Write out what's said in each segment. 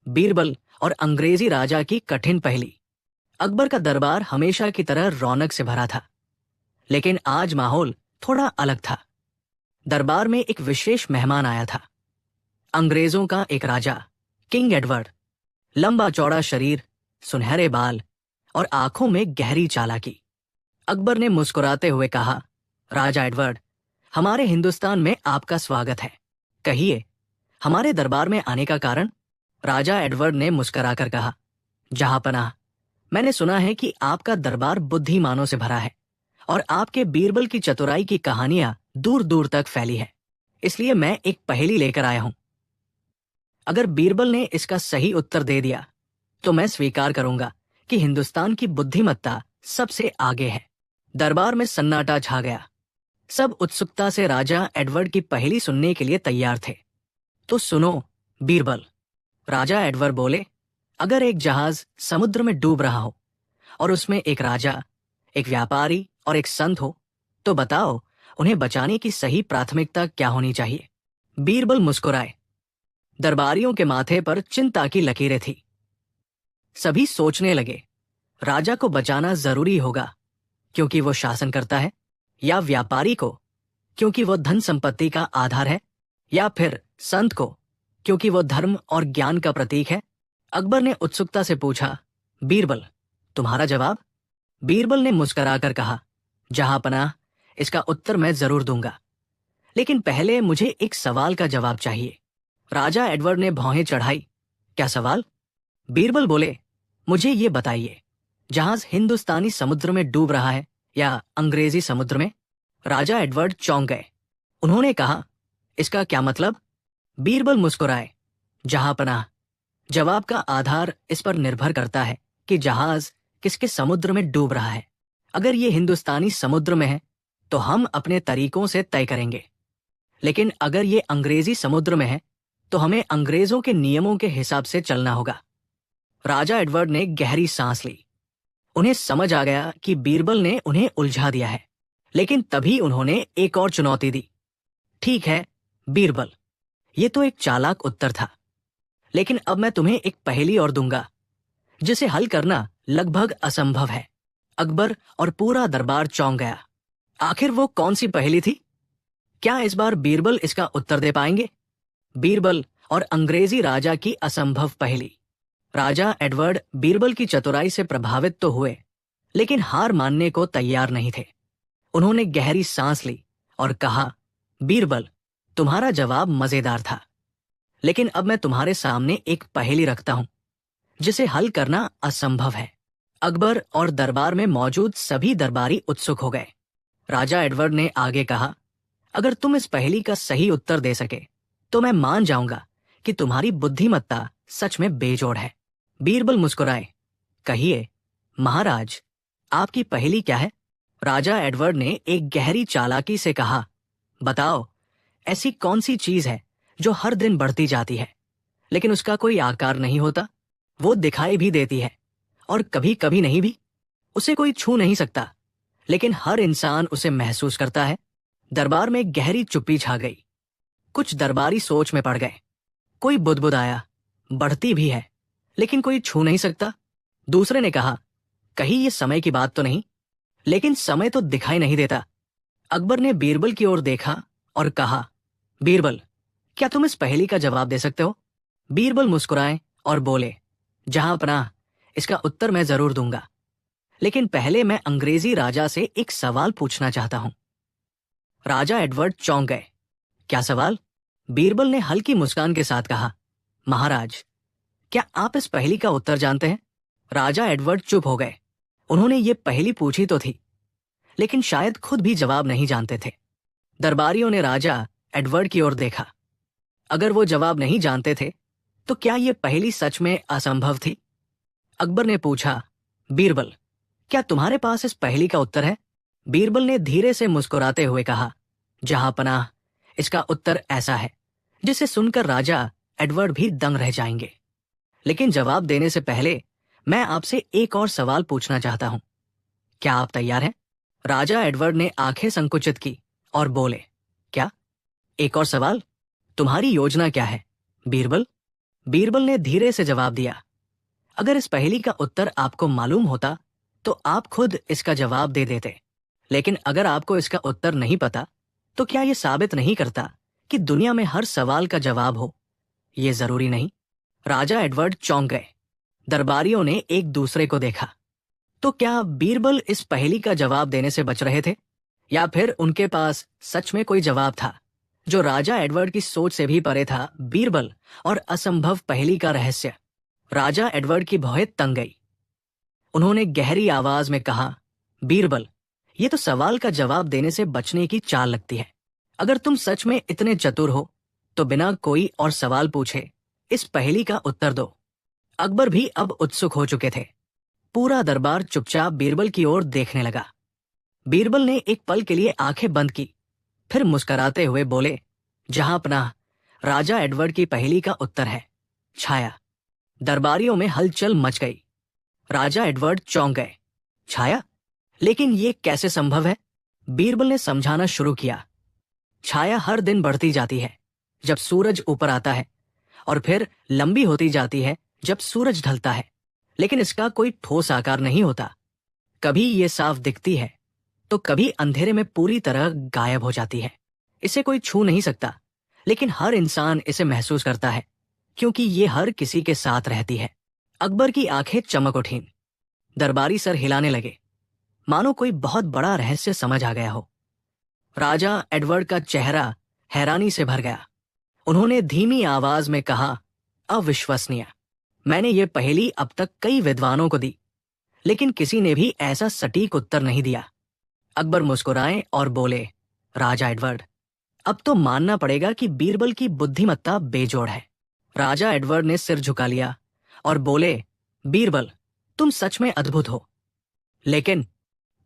बीरबल और अंग्रेजी राजा की कठिन पहेली। अकबर का दरबार हमेशा की तरह रौनक से भरा था, लेकिन आज माहौल थोड़ा अलग था। दरबार में एक विशेष मेहमान आया था। अंग्रेजों का एक राजा, किंग एडवर्ड। लंबा चौड़ा शरीर, सुनहरे बाल और आंखों में गहरी चालाकी। अकबर ने मुस्कुराते हुए कहा, राजा एडवर्ड, हमारे हिंदुस्तान में आपका स्वागत है। कहिए, हमारे दरबार में आने का कारण? राजा एडवर्ड ने मुस्कुराकर कहा, जहांपनाह, मैंने सुना है कि आपका दरबार बुद्धिमानों से भरा है और आपके बीरबल की चतुराई की कहानियां दूर दूर तक फैली है। इसलिए मैं एक पहेली लेकर आया हूं। अगर बीरबल ने इसका सही उत्तर दे दिया तो मैं स्वीकार करूंगा कि हिंदुस्तान की बुद्धिमत्ता सबसे आगे है। दरबार में सन्नाटा छा गया। सब उत्सुकता से राजा एडवर्ड की पहेली सुनने के लिए तैयार थे। तो सुनो, बीरबल। राजा एडवर्ड बोले, अगर एक जहाज समुद्र में डूब रहा हो और उसमें एक राजा, एक व्यापारी और एक संत हो, तो बताओ उन्हें बचाने की सही प्राथमिकता क्या होनी चाहिए? बीरबल मुस्कुराए। दरबारियों के माथे पर चिंता की लकीरें थी। सभी सोचने लगे, राजा को बचाना जरूरी होगा क्योंकि वो शासन करता है, या व्यापारी को क्योंकि वो धन संपत्ति का आधार है, या फिर संत को क्योंकि वो धर्म और ज्ञान का प्रतीक है? अकबर ने उत्सुकता से पूछा, बीरबल, तुम्हारा जवाब? बीरबल ने मुस्कुराकर कहा, जहांपनाह, इसका उत्तर मैं जरूर दूंगा, लेकिन पहले मुझे एक सवाल का जवाब चाहिए। राजा एडवर्ड ने भौहें चढ़ाई। क्या सवाल? बीरबल बोले, मुझे ये बताइए, जहाज हिंदुस्तानी समुद्र में डूब रहा है या अंग्रेजी समुद्र में? राजा एडवर्ड चौंक गए। उन्होंने कहा, इसका क्या मतलब? बीरबल मुस्कुराए। जहांपनाह, जवाब का आधार इस पर निर्भर करता है कि जहाज किसके समुद्र में डूब रहा है। अगर ये हिंदुस्तानी समुद्र में है तो हम अपने तरीकों से तय करेंगे, लेकिन अगर ये अंग्रेजी समुद्र में है तो हमें अंग्रेजों के नियमों के हिसाब से चलना होगा। राजा एडवर्ड ने गहरी सांस ली। उन्हें समझ आ गया कि बीरबल ने उन्हें उलझा दिया है, लेकिन तभी उन्होंने एक और चुनौती दी। ठीक है बीरबल, ये तो एक चालाक उत्तर था, लेकिन अब मैं तुम्हें एक पहेली और दूंगा जिसे हल करना लगभग असंभव है। अकबर और पूरा दरबार चौंक गया। आखिर वो कौन सी पहेली थी? क्या इस बार बीरबल इसका उत्तर दे पाएंगे? बीरबल और अंग्रेजी राजा की असंभव पहेली। राजा एडवर्ड बीरबल की चतुराई से प्रभावित तो हुए, लेकिन हार मानने को तैयार नहीं थे। उन्होंने गहरी सांस ली और कहा, बीरबल, तुम्हारा जवाब मजेदार था, लेकिन अब मैं तुम्हारे सामने एक पहेली रखता हूं जिसे हल करना असंभव है। अकबर और दरबार में मौजूद सभी दरबारी उत्सुक हो गए। राजा एडवर्ड ने आगे कहा, अगर तुम इस पहेली का सही उत्तर दे सके तो मैं मान जाऊंगा कि तुम्हारी बुद्धिमत्ता सच में बेजोड़ है। बीरबल मुस्कुराए। कहिए महाराज, आपकी पहेली क्या है? राजा एडवर्ड ने एक गहरी चालाकी से कहा, बताओ, ऐसी कौन सी चीज है जो हर दिन बढ़ती जाती है लेकिन उसका कोई आकार नहीं होता? वो दिखाई भी देती है और कभी कभी नहीं भी। उसे कोई छू नहीं सकता, लेकिन हर इंसान उसे महसूस करता है। दरबार में गहरी चुप्पी छा गई। कुछ दरबारी सोच में पड़ गए। कोई बुदबुदाया, बढ़ती भी है लेकिन कोई छू नहीं सकता। दूसरे ने कहा, कहीं ये समय की बात तो नहीं? लेकिन समय तो दिखाई नहीं देता। अकबर ने बीरबल की ओर देखा और कहा, बीरबल, क्या तुम इस पहेली का जवाब दे सकते हो? बीरबल मुस्कुराए और बोले, जहांपनाह, इसका उत्तर मैं जरूर दूंगा, लेकिन पहले मैं अंग्रेजी राजा से एक सवाल पूछना चाहता हूं। राजा एडवर्ड चौंक गए। क्या सवाल? बीरबल ने हल्की मुस्कान के साथ कहा, महाराज, क्या आप इस पहेली का उत्तर जानते हैं? राजा एडवर्ड चुप हो गए। उन्होंने ये पहेली पूछी तो थी, लेकिन शायद खुद भी जवाब नहीं जानते थे। दरबारियों ने राजा एडवर्ड की ओर देखा। अगर वो जवाब नहीं जानते थे तो क्या ये पहेली सच में असंभव थी? अकबर ने पूछा, बीरबल, क्या तुम्हारे पास इस पहेली का उत्तर है? बीरबल ने धीरे से मुस्कुराते हुए कहा, जहांपनाह, इसका उत्तर ऐसा है जिसे सुनकर राजा एडवर्ड भी दंग रह जाएंगे। लेकिन जवाब देने से पहले मैं आपसे एक और सवाल पूछना चाहता हूं। क्या आप तैयार हैं? राजा एडवर्ड ने आंखें संकुचित की और बोले, क्या? एक और सवाल? तुम्हारी योजना क्या है बीरबल? बीरबल ने धीरे से जवाब दिया, अगर इस पहेली का उत्तर आपको मालूम होता तो आप खुद इसका जवाब दे देते, लेकिन अगर आपको इसका उत्तर नहीं पता तो क्या यह साबित नहीं करता कि दुनिया में हर सवाल का जवाब हो? यह जरूरी नहीं। राजा एडवर्ड चौंक गए। दरबारियों ने एक दूसरे को देखा। तो क्या बीरबल इस पहेली का जवाब देने से बच रहे थे, या फिर उनके पास सच में कोई जवाब था जो राजा एडवर्ड की सोच से भी परे था? बीरबल और असंभव पहेली का रहस्य। राजा एडवर्ड की भौहें तंग गई। उन्होंने गहरी आवाज में कहा, बीरबल, ये तो सवाल का जवाब देने से बचने की चाल लगती है। अगर तुम सच में इतने चतुर हो तो बिना कोई और सवाल पूछे इस पहेली का उत्तर दो। अकबर भी अब उत्सुक हो चुके थे। पूरा दरबार चुपचाप बीरबल की ओर देखने लगा। बीरबल ने एक पल के लिए आंखें बंद की, फिर मुस्कुराते हुए बोले, जहां पनाह, राजा एडवर्ड की पहेली का उत्तर है छाया। दरबारियों में हलचल मच गई। राजा एडवर्ड चौंक गए। छाया? लेकिन ये कैसे संभव है? बीरबल ने समझाना शुरू किया। छाया हर दिन बढ़ती जाती है जब सूरज ऊपर आता है, और फिर लंबी होती जाती है जब सूरज ढलता है, लेकिन इसका कोई ठोस आकार नहीं होता। कभी ये साफ दिखती है तो कभी अंधेरे में पूरी तरह गायब हो जाती है। इसे कोई छू नहीं सकता, लेकिन हर इंसान इसे महसूस करता है क्योंकि ये हर किसी के साथ रहती है। अकबर की आंखें चमक उठीं। दरबारी सर हिलाने लगे, मानो कोई बहुत बड़ा रहस्य समझ आ गया हो। राजा एडवर्ड का चेहरा हैरानी से भर गया। उन्होंने धीमी आवाज में कहा, अविश्वसनीय। मैंने ये पहेली अब तक कई विद्वानों को दी, लेकिन किसी ने भी ऐसा सटीक उत्तर नहीं दिया। अकबर मुस्कुराए और बोले, राजा एडवर्ड, अब तो मानना पड़ेगा कि बीरबल की बुद्धिमत्ता बेजोड़ है। राजा एडवर्ड ने सिर झुका लिया और बोले, बीरबल, तुम सच में अद्भुत हो। लेकिन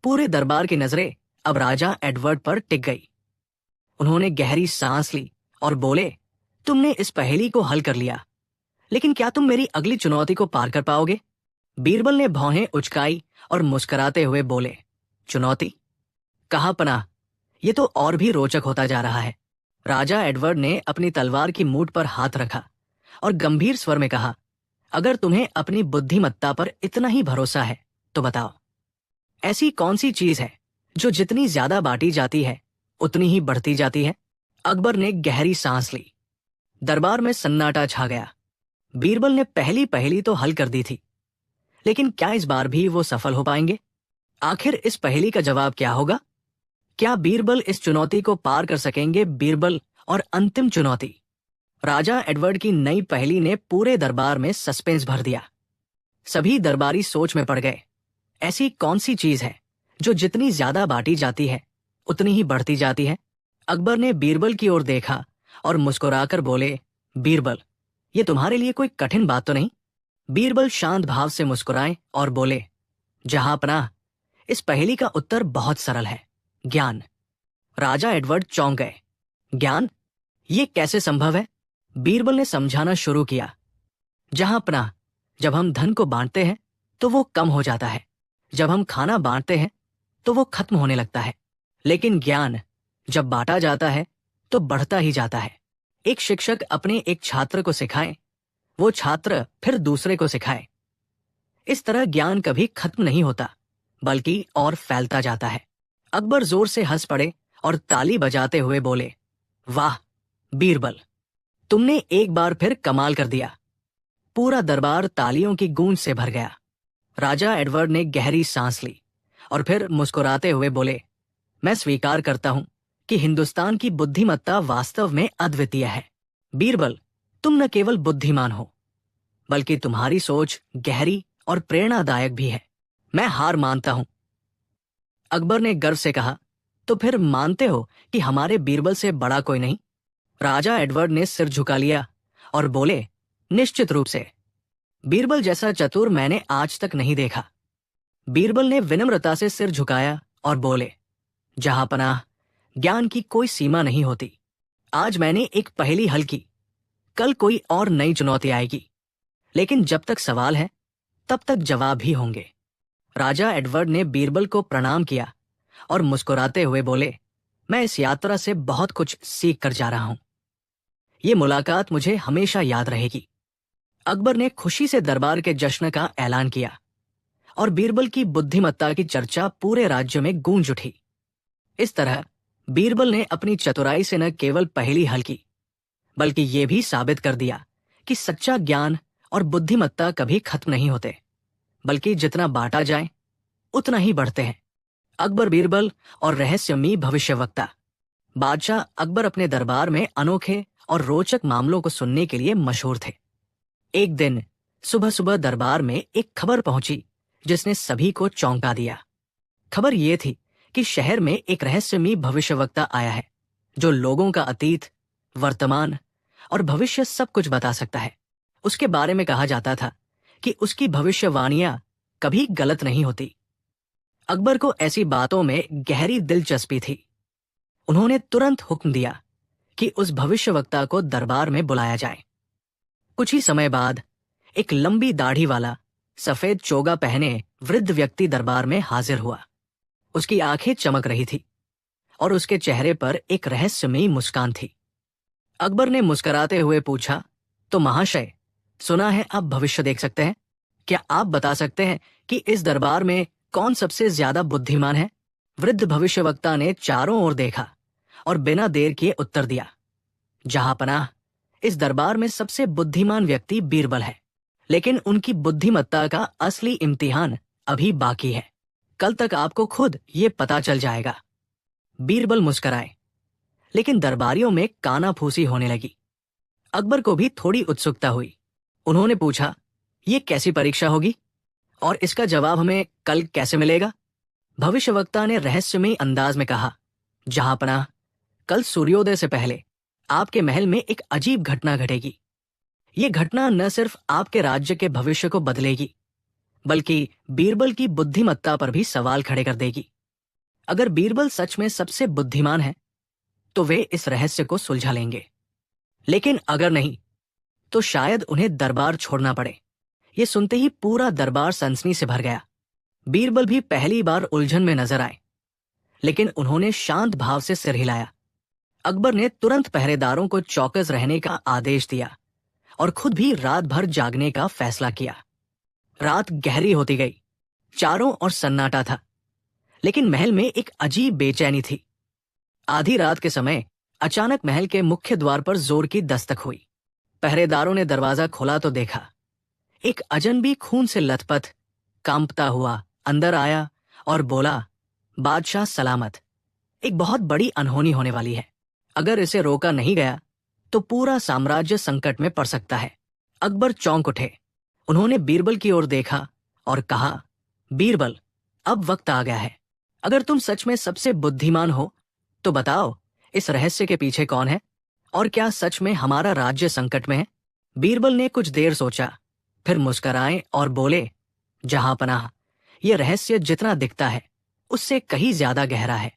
पूरे दरबार की नजरें अब राजा एडवर्ड पर टिक गई। उन्होंने गहरी सांस ली और बोले, तुमने इस पहेली को हल कर लिया, लेकिन क्या तुम मेरी अगली चुनौती को पार कर पाओगे? बीरबल ने भौहें उचकाई और मुस्कुराते हुए बोले, चुनौती? कहाँ पनाह, ये तो और भी रोचक होता जा रहा है। राजा एडवर्ड ने अपनी तलवार की मूठ पर हाथ रखा और गंभीर स्वर में कहा, अगर तुम्हें अपनी बुद्धिमत्ता पर इतना ही भरोसा है तो बताओ, ऐसी कौन सी चीज है जो जितनी ज्यादा बांटी जाती है उतनी ही बढ़ती जाती है? अकबर ने गहरी सांस ली। दरबार में सन्नाटा छा गया। बीरबल ने पहली पहेली तो हल कर दी थी, लेकिन क्या इस बार भी वो सफल हो पाएंगे? आखिर इस पहेली का जवाब क्या होगा? क्या बीरबल इस चुनौती को पार कर सकेंगे? बीरबल और अंतिम चुनौती। राजा एडवर्ड की नई पहेली ने पूरे दरबार में सस्पेंस भर दिया। सभी दरबारी सोच में पड़ गए। ऐसी कौन सी चीज है जो जितनी ज्यादा बांटी जाती है उतनी ही बढ़ती जाती है? अकबर ने बीरबल की ओर देखा और मुस्कुराकर बोले, बीरबल, ये तुम्हारे लिए कोई कठिन बात तो नहीं? बीरबल शांत भाव से मुस्कुराए और बोले, जहां पनाह, इस पहेली का उत्तर बहुत सरल है, ज्ञान। राजा एडवर्ड चौंक गए। ज्ञान? ये कैसे संभव है? बीरबल ने समझाना शुरू किया। जहां पनाह, जब हम धन को बांटते हैं तो वो कम हो जाता है, जब हम खाना बांटते हैं तो वो खत्म होने लगता है, लेकिन ज्ञान जब बांटा जाता है तो बढ़ता ही जाता है। एक शिक्षक अपने एक छात्र को सिखाए, वो छात्र फिर दूसरे को सिखाए। इस तरह ज्ञान कभी खत्म नहीं होता, बल्कि और फैलता जाता है। अकबर जोर से हंस पड़े और ताली बजाते हुए बोले, वाह बीरबल, तुमने एक बार फिर कमाल कर दिया। पूरा दरबार तालियों की गूंज से भर गया। राजा एडवर्ड ने गहरी सांस ली और फिर मुस्कुराते हुए बोले, मैं स्वीकार करता हूं कि हिंदुस्तान की बुद्धिमत्ता वास्तव में अद्वितीय है। बीरबल, तुम न केवल बुद्धिमान हो, बल्कि तुम्हारी सोच गहरी और प्रेरणादायक भी है। मैं हार मानता हूं। अकबर ने गर्व से कहा, तो फिर मानते हो कि हमारे बीरबल से बड़ा कोई नहीं? राजा एडवर्ड ने सिर झुका लिया और बोले, निश्चित रूप से। बीरबल जैसा चतुर मैंने आज तक नहीं देखा। बीरबल ने विनम्रता से सिर झुकाया और बोले, जहां पनाह, ज्ञान की कोई सीमा नहीं होती। आज मैंने एक पहेली हल की, कल कोई और नई चुनौती आएगी, लेकिन जब तक सवाल है तब तक जवाब भी होंगे। राजा एडवर्ड ने बीरबल को प्रणाम किया और मुस्कुराते हुए बोले, मैं इस यात्रा से बहुत कुछ सीख कर जा रहा हूं। ये मुलाकात मुझे हमेशा याद रहेगी। अकबर ने खुशी से दरबार के जश्न का ऐलान किया और बीरबल की बुद्धिमत्ता की चर्चा पूरे राज्य में गूंज उठी। इस तरह बीरबल ने अपनी चतुराई से न केवल पहेली हल की, बल्कि यह भी साबित कर दिया कि सच्चा ज्ञान और बुद्धिमत्ता कभी खत्म नहीं होते, बल्कि जितना बांटा जाए उतना ही बढ़ते हैं। अकबर बीरबल और रहस्यमयी भविष्यवक्ता। बादशाह अकबर अपने दरबार में अनोखे और रोचक मामलों को सुनने के लिए मशहूर थे। एक दिन सुबह सुबह दरबार में एक खबर पहुंची जिसने सभी को चौंका दिया। खबर यह थी कि शहर में एक रहस्यमयी भविष्यवक्ता आया है जो लोगों का अतीत, वर्तमान और भविष्य सब कुछ बता सकता है। उसके बारे में कहा जाता था कि उसकी भविष्यवाणियां कभी गलत नहीं होती। अकबर को ऐसी बातों में गहरी दिलचस्पी थी। उन्होंने तुरंत हुक्म दिया कि उस भविष्यवक्ता को दरबार में बुलाया जाए। कुछ ही समय बाद एक लंबी दाढ़ी वाला, सफेद चोगा पहने वृद्ध व्यक्ति दरबार में हाजिर हुआ। उसकी आंखें चमक रही थी और उसके चेहरे पर एक रहस्यमयी मुस्कान थी। अकबर ने मुस्कुराते हुए पूछा, तो महाशय, सुना है आप भविष्य देख सकते हैं। क्या आप बता सकते हैं कि इस दरबार में कौन सबसे ज्यादा बुद्धिमान है? वृद्ध भविष्यवक्ता ने चारों ओर देखा और बिना देर किए उत्तर दिया, जहांपनाह, इस दरबार में सबसे बुद्धिमान व्यक्ति बीरबल है, लेकिन उनकी बुद्धिमत्ता का असली इम्तिहान अभी बाकी है। कल तक आपको खुद ये पता चल जाएगा। बीरबल मुस्कुराए, लेकिन दरबारियों में कानाफूसी होने लगी। अकबर को भी थोड़ी उत्सुकता हुई। उन्होंने पूछा, ये कैसी परीक्षा होगी और इसका जवाब हमें कल कैसे मिलेगा? भविष्यवक्ता ने रहस्यमयी अंदाज में कहा, जहांपनाह, कल सूर्योदय से पहले आपके महल में एक अजीब घटना घटेगी। ये घटना न सिर्फ आपके राज्य के भविष्य को बदलेगी, बल्कि बीरबल की बुद्धिमत्ता पर भी सवाल खड़े कर देगी। अगर बीरबल सच में सबसे बुद्धिमान है तो वे इस रहस्य को सुलझा लेंगे, लेकिन अगर नहीं तो शायद उन्हें दरबार छोड़ना पड़े। ये सुनते ही पूरा दरबार सनसनी से भर गया। बीरबल भी पहली बार उलझन में नजर आए, लेकिन उन्होंने शांत भाव से सिर हिलाया। अकबर ने तुरंत पहरेदारों को चौकस रहने का आदेश दिया और खुद भी रात भर जागने का फैसला किया। रात गहरी होती गई, चारों ओर सन्नाटा था, लेकिन महल में एक अजीब बेचैनी थी। आधी रात के समय अचानक महल के मुख्य द्वार पर जोर की दस्तक हुई। पहरेदारों ने दरवाजा खोला तो देखा एक अजनबी खून से लथपथ, कांपता हुआ अंदर आया और बोला, बादशाह सलामत, एक बहुत बड़ी अनहोनी होने वाली है। अगर इसे रोका नहीं गया तो पूरा साम्राज्य संकट में पड़ सकता है। अकबर चौंक उठे। उन्होंने बीरबल की ओर देखा और कहा, बीरबल, अब वक्त आ गया है। अगर तुम सच में सबसे बुद्धिमान हो तो बताओ, इस रहस्य के पीछे कौन है और क्या सच में हमारा राज्य संकट में है? बीरबल ने कुछ देर सोचा, फिर मुस्कुराए और बोले, जहांपनाह, यह रहस्य जितना दिखता है उससे कहीं ज्यादा गहरा है,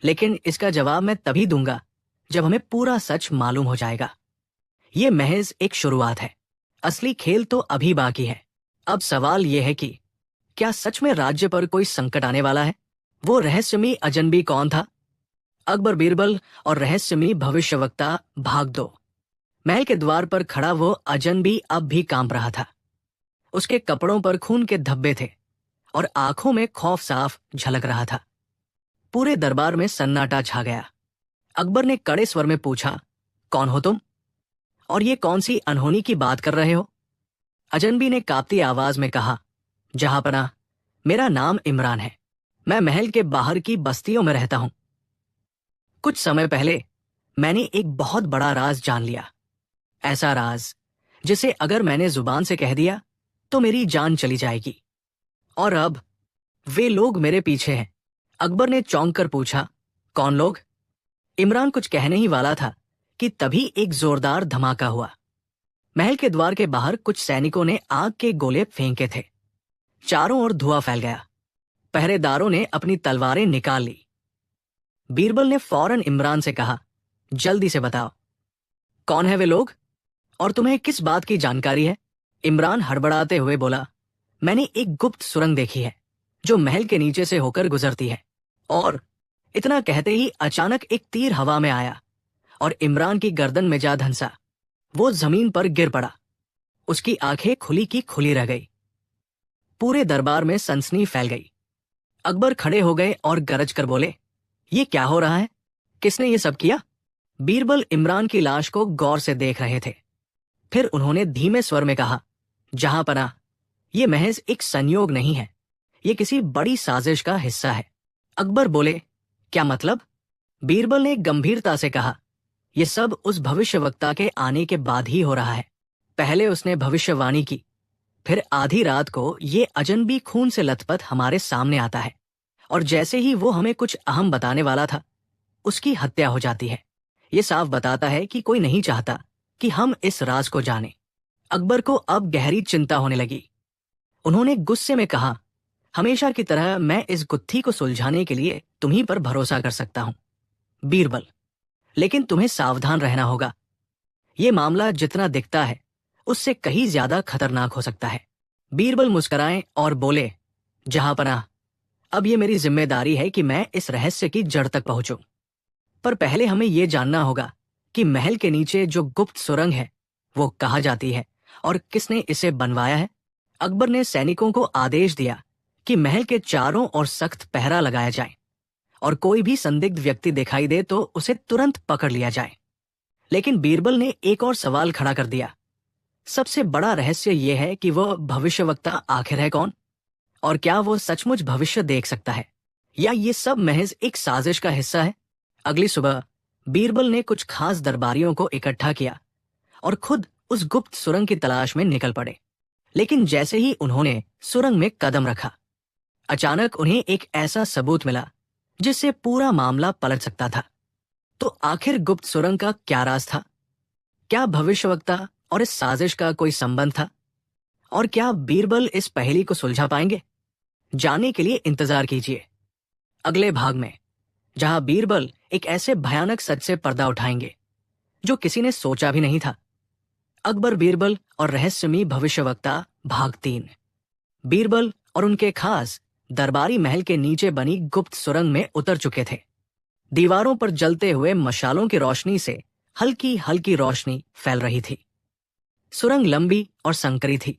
लेकिन इसका जवाब मैं तभी दूंगा जब हमें पूरा सच मालूम हो जाएगा। ये महज एक शुरुआत है, असली खेल तो अभी बाकी है। अब सवाल यह है कि क्या सच में राज्य पर कोई संकट आने वाला है? वो रहस्यमयी अजनबी कौन था? अकबर, बीरबल और रहस्यमयी भविष्यवक्ता भाग दो। महल के द्वार पर खड़ा वो अजनबी अब भी कांप रहा था। उसके कपड़ों पर खून के धब्बे थे और आंखों में खौफ साफ झलक रहा था। पूरे दरबार में सन्नाटा छा गया। अकबर ने कड़े स्वर में पूछा, कौन हो तुम और ये कौन सी अनहोनी की बात कर रहे हो? अजनबी ने कांपती आवाज में कहा, जहांपनाह, मेरा नाम इमरान है। मैं महल के बाहर की बस्तियों में रहता हूं। कुछ समय पहले मैंने एक बहुत बड़ा राज जान लिया, ऐसा राज जिसे अगर मैंने जुबान से कह दिया तो मेरी जान चली जाएगी। और अब वे लोग मेरे पीछे हैं। अकबर ने चौंक कर पूछा, कौन लोग? इमरान कुछ कहने ही वाला था कि तभी एक जोरदार धमाका हुआ। महल के द्वार के बाहर कुछ सैनिकों ने आग के गोले फेंके थे। चारों ओर धुआं फैल गया। पहरेदारों ने अपनी तलवारें निकाल ली। बीरबल ने फौरन इमरान से कहा, जल्दी से बताओ, कौन है वे लोग और तुम्हें किस बात की जानकारी है? इमरान हड़बड़ाते हुए बोला, मैंने एक गुप्त सुरंग देखी है जो महल के नीचे से होकर गुजरती है। और इतना कहते ही अचानक एक तीर हवा में आया और इमरान की गर्दन में जा धंसा। वो जमीन पर गिर पड़ा। उसकी आंखें खुली की खुली रह गई। पूरे दरबार में सनसनी फैल गई। अकबर खड़े हो गए और गरज कर बोले, ये क्या हो रहा है? किसने ये सब किया? बीरबल इमरान की लाश को गौर से देख रहे थे। फिर उन्होंने धीमे स्वर में कहा, जहांपनाह, ये महज एक संयोग नहीं है, ये किसी बड़ी साजिश का हिस्सा है। अकबर बोले, क्या मतलब? बीरबल ने गंभीरता से कहा, यह सब उस भविष्यवक्ता के आने के बाद ही हो रहा है। पहले उसने भविष्यवाणी की, फिर आधी रात को ये अजनबी खून से लथपथ हमारे सामने आता है, और जैसे ही वो हमें कुछ अहम बताने वाला था, उसकी हत्या हो जाती है। ये साफ बताता है कि कोई नहीं चाहता कि हम इस राज को जाने। अकबर को अब गहरी चिंता होने लगी। उन्होंने गुस्से में कहा, हमेशा की तरह मैं इस गुत्थी को सुलझाने के लिए तुम्ही पर भरोसा कर सकता हूं बीरबल, लेकिन तुम्हें सावधान रहना होगा। यह मामला जितना दिखता है उससे कहीं ज्यादा खतरनाक हो सकता है। बीरबल मुस्कुराए और बोले, जहांपनाह, अब यह मेरी जिम्मेदारी है कि मैं इस रहस्य की जड़ तक पहुंचूं। पर पहले हमें यह जानना होगा कि महल के नीचे जो गुप्त सुरंग है वो कहाँ जाती है और किसने इसे बनवाया है। अकबर ने सैनिकों को आदेश दिया कि महल के चारों ओर सख्त पहरा लगाया जाए और कोई भी संदिग्ध व्यक्ति दिखाई दे तो उसे तुरंत पकड़ लिया जाए। लेकिन बीरबल ने एक और सवाल खड़ा कर दिया, सबसे बड़ा रहस्य यह है कि वह भविष्यवक्ता आखिर है कौन, और क्या वो सचमुच भविष्य देख सकता है, या ये सब महज एक साजिश का हिस्सा है। अगली सुबह बीरबल ने कुछ खास दरबारियों को इकट्ठा किया और खुद उस गुप्त सुरंग की तलाश में निकल पड़े। लेकिन जैसे ही उन्होंने सुरंग में कदम रखा, अचानक उन्हें एक ऐसा सबूत मिला जिससे पूरा मामला पलट सकता था। तो आखिर गुप्त सुरंग का क्या राज था? क्या भविष्यवक्ता और इस साजिश का कोई संबंध था? और क्या बीरबल इस पहेली को सुलझा पाएंगे? जानने के लिए इंतजार कीजिए अगले भाग में, जहां बीरबल एक ऐसे भयानक सच से पर्दा उठाएंगे जो किसी ने सोचा भी नहीं था। अकबर, बीरबल और रहस्यमयी भविष्यवक्ता भाग 3। बीरबल और उनके खास दरबारी महल के नीचे बनी गुप्त सुरंग में उतर चुके थे। दीवारों पर जलते हुए मशालों की रोशनी से हल्की हल्की रोशनी फैल रही थी। सुरंग लंबी और संकरी थी,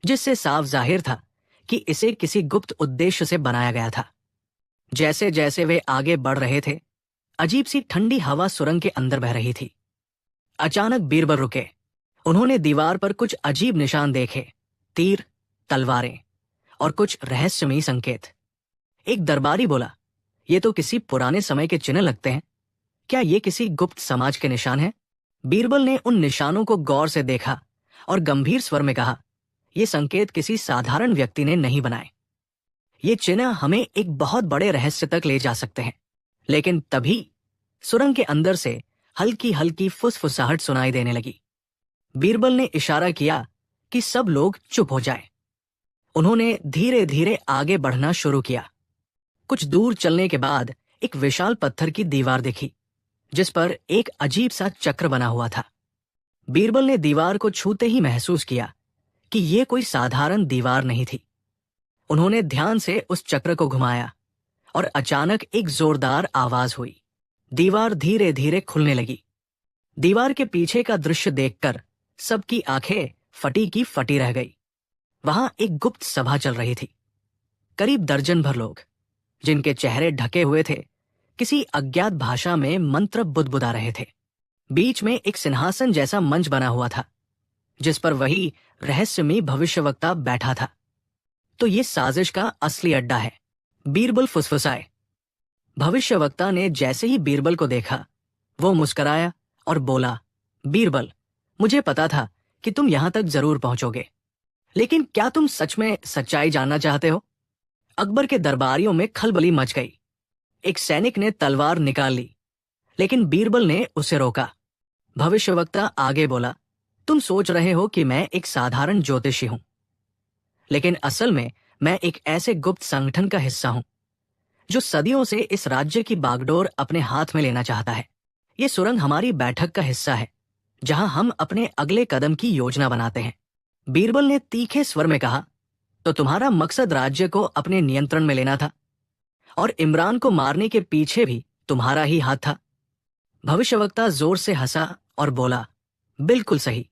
जिससे साफ जाहिर था कि इसे किसी गुप्त उद्देश्य से बनाया गया था। जैसे जैसे वे आगे बढ़ रहे थे, अजीब सी ठंडी हवा सुरंग के अंदर बह रही थी। अचानक बीरबल रुके। उन्होंने दीवार पर कुछ अजीब निशान देखे, तीर, तलवारें और कुछ रहस्यमयी संकेत। एक दरबारी बोला, ये तो किसी पुराने समय के चिन्ह लगते हैं। क्या ये किसी गुप्त समाज के निशान हैं? बीरबल ने उन निशानों को गौर से देखा और गंभीर स्वर में कहा, ये संकेत किसी साधारण व्यक्ति ने नहीं बनाए। ये चिन्ह हमें एक बहुत बड़े रहस्य तक ले जा सकते हैं। लेकिन तभी सुरंग के अंदर से हल्की हल्की फुसफुसाहट सुनाई देने लगी। बीरबल ने इशारा किया कि सब लोग चुप हो जाएं। उन्होंने धीरे धीरे आगे बढ़ना शुरू किया। कुछ दूर चलने के बाद एक विशाल पत्थर की दीवार दिखी, जिस पर एक अजीब सा चक्र बना हुआ था। बीरबल ने दीवार को छूते ही महसूस किया कि यह कोई साधारण दीवार नहीं थी। उन्होंने ध्यान से उस चक्र को घुमाया और अचानक एक जोरदार आवाज हुई। दीवार धीरे धीरे खुलने लगी। दीवार के पीछे का दृश्य देखकर सबकी आंखें फटी की फटी रह गई। वहां एक गुप्त सभा चल रही थी। करीब दर्जन भर लोग, जिनके चेहरे ढके हुए थे, किसी अज्ञात भाषा में मंत्र बुदबुदा रहे थे। बीच में एक सिंहासन जैसा मंच बना हुआ था, जिस पर वही रहस्यमयी भविष्यवक्ता बैठा था। तो ये साजिश का असली अड्डा है, बीरबल फुसफुसाए। भविष्यवक्ता ने जैसे ही बीरबल को देखा, वो मुस्कुराया और बोला, बीरबल, मुझे पता था कि तुम यहां तक जरूर पहुंचोगे, लेकिन क्या तुम सच में सच्चाई जानना चाहते हो? अकबर के दरबारियों में खलबली मच गई। एक सैनिक ने तलवार निकाल ली, लेकिन बीरबल ने उसे रोका। भविष्यवक्ता आगे बोला, तुम सोच रहे हो कि मैं एक साधारण ज्योतिषी हूं, लेकिन असल में मैं एक ऐसे गुप्त संगठन का हिस्सा हूं जो सदियों से इस राज्य की बागडोर अपने हाथ में लेना चाहता है। ये सुरंग हमारी बैठक का हिस्सा है, जहां हम अपने अगले कदम की योजना बनाते हैं। बीरबल ने तीखे स्वर में कहा, तो तुम्हारा मकसद राज्य को अपने नियंत्रण में लेना था, और इमरान को मारने के पीछे भी तुम्हारा ही हाथ था। भविष्यवक्ता जोर से हंसा और बोला, बिल्कुल सही।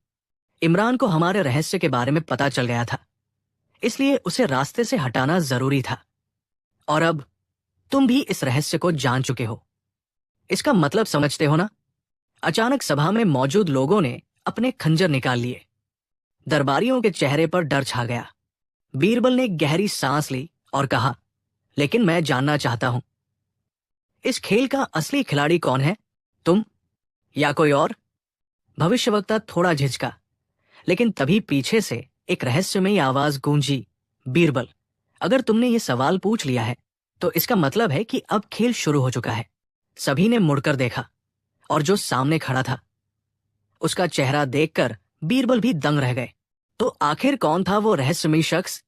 इमरान को हमारे रहस्य के बारे में पता चल गया था, इसलिए उसे रास्ते से हटाना जरूरी था। और अब तुम भी इस रहस्य को जान चुके हो। इसका मतलब समझते हो ना? अचानक सभा में मौजूद लोगों ने अपने खंजर निकाल लिए। दरबारियों के चेहरे पर डर छा गया। बीरबल ने गहरी सांस ली और कहा, लेकिन मैं जानना चाहता हूं, इस खेल का असली खिलाड़ी कौन है? तुम या कोई और? भविष्यवक्ता थोड़ा झिझका, लेकिन तभी पीछे से एक रहस्यमयी आवाज गूंजी, बीरबल, अगर तुमने ये सवाल पूछ लिया है तो इसका मतलब है कि अब खेल शुरू हो चुका है। सभी ने मुड़कर देखा और जो सामने खड़ा था उसका चेहरा देखकर बीरबल भी दंग रह गए। तो आखिर कौन था वो रहस्यमयी शख्स?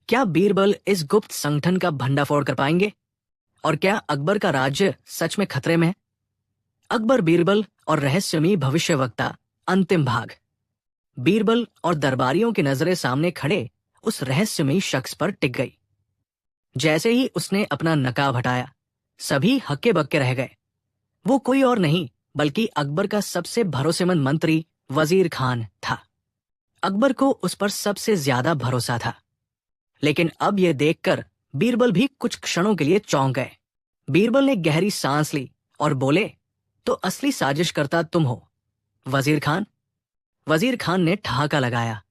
क्या बीरबल इस गुप्त संगठन का भंडाफोड़ कर पाएंगे? और क्या अकबर का राज्य सच में खतरे में है? अकबर, बीरबल और रहस्यमयी भविष्यवक्ता, अंतिम भाग। बीरबल और दरबारियों की नजरें सामने खड़े उस रहस्यमयी शख्स पर टिक गई। जैसे ही उसने अपना नकाब हटाया, सभी हक्के बक्के रह गए। वो कोई और नहीं बल्कि अकबर का सबसे भरोसेमंद मंत्री वजीर खान था। अकबर को उस पर सबसे ज्यादा भरोसा था, लेकिन अब यह देखकर बीरबल भी कुछ क्षणों के लिए चौंक गए। बीरबल ने गहरी सांस ली और बोले, तो असली साजिशकर्ता तुम हो, वजीर खान? वजीर खान ने ठहाका लगाया,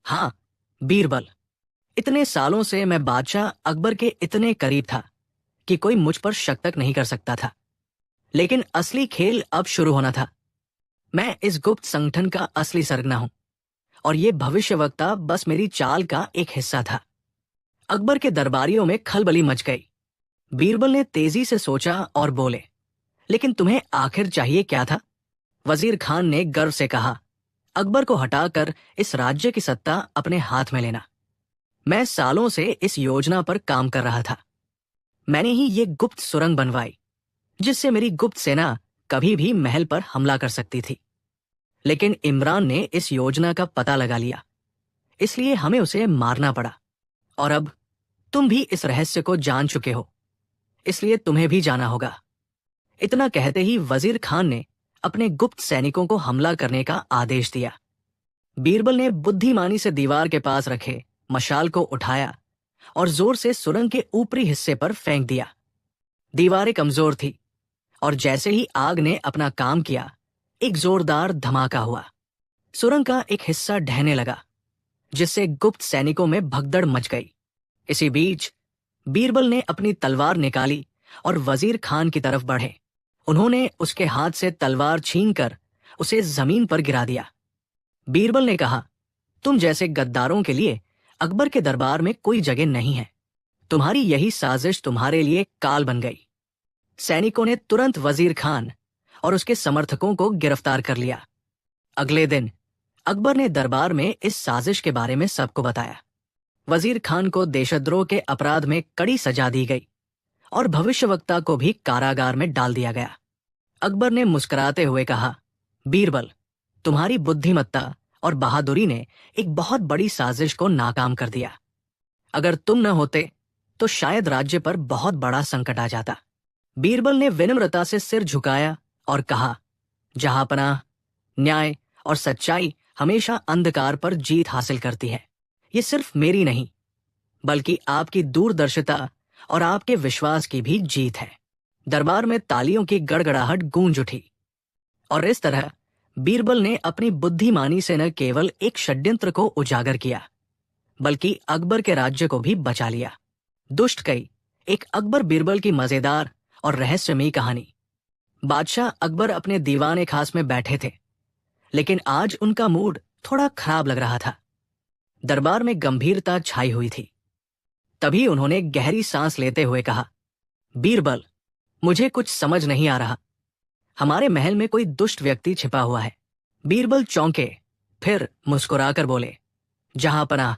हाँ बीरबल, इतने सालों से मैं बादशाह अकबर के इतने करीब था कि कोई मुझ पर शक तक नहीं कर सकता था। लेकिन असली खेल अब शुरू होना था। मैं इस गुप्त संगठन का असली सरगना हूं और ये भविष्यवक्ता बस मेरी चाल का एक हिस्सा था। अकबर के दरबारियों में खलबली मच गई। बीरबल ने तेजी से सोचा और बोले, लेकिन तुम्हें आखिर चाहिए क्या था? वजीर खान ने गर्व से कहा, अकबर को हटाकर इस राज्य की सत्ता अपने हाथ में लेना। मैं सालों से इस योजना पर काम कर रहा था। मैंने ही ये गुप्त सुरंग बनवाई जिससे मेरी गुप्त सेना कभी भी महल पर हमला कर सकती थी। लेकिन इमरान ने इस योजना का पता लगा लिया, इसलिए हमें उसे मारना पड़ा। और अब तुम भी इस रहस्य को जान चुके हो, इसलिए तुम्हें भी जाना होगा। इतना कहते ही वजीर खान ने अपने गुप्त सैनिकों को हमला करने का आदेश दिया। बीरबल ने बुद्धिमानी से दीवार के पास रखे मशाल को उठाया और जोर से सुरंग के ऊपरी हिस्से पर फेंक दिया। दीवारें कमजोर थी और जैसे ही आग ने अपना काम किया, एक जोरदार धमाका हुआ। सुरंग का एक हिस्सा ढहने लगा, जिससे गुप्त सैनिकों में भगदड़ मच गई। इसी बीच बीरबल ने अपनी तलवार निकाली और वजीर खान की तरफ बढ़े। उन्होंने उसके हाथ से तलवार छीनकर उसे जमीन पर गिरा दिया। बीरबल ने कहा, तुम जैसे गद्दारों के लिए अकबर के दरबार में कोई जगह नहीं है। तुम्हारी यही साजिश तुम्हारे लिए काल बन गई। सैनिकों ने तुरंत वजीर खान और उसके समर्थकों को गिरफ्तार कर लिया। अगले दिन अकबर ने दरबार में इस साजिश के बारे में सबको बताया। वजीर खान को देशद्रोह के अपराध में कड़ी सजा दी गई और भविष्यवक्ता को भी कारागार में डाल दिया गया। अकबर ने मुस्कुराते हुए कहा, बीरबल, तुम्हारी बुद्धिमत्ता और बहादुरी ने एक बहुत बड़ी साजिश को नाकाम कर दिया। अगर तुम न होते तो शायद राज्य पर बहुत बड़ा संकट आ जाता। बीरबल ने विनम्रता से सिर झुकाया और कहा, जहांपनाह, न्याय और सच्चाई हमेशा अंधकार पर जीत हासिल करती है। ये सिर्फ मेरी नहीं बल्कि आपकी दूरदर्शिता और आपके विश्वास की भी जीत है। दरबार में तालियों की गड़गड़ाहट गूंज उठी और इस तरह बीरबल ने अपनी बुद्धिमानी से न केवल एक षड्यंत्र को उजागर किया बल्कि अकबर के राज्य को भी बचा लिया। दुष्ट कई, एक अकबर बीरबल की मजेदार और रहस्यमयी कहानी। बादशाह अकबर अपने दीवाने खास में बैठे थे, लेकिन आज उनका मूड थोड़ा खराब लग रहा था। दरबार में गंभीरता छाई हुई थी। तभी उन्होंने गहरी सांस लेते हुए कहा, बीरबल, मुझे कुछ समझ नहीं आ रहा। हमारे महल में कोई दुष्ट व्यक्ति छिपा हुआ है। बीरबल चौंके, फिर मुस्कुराकर बोले, जहांपनाह,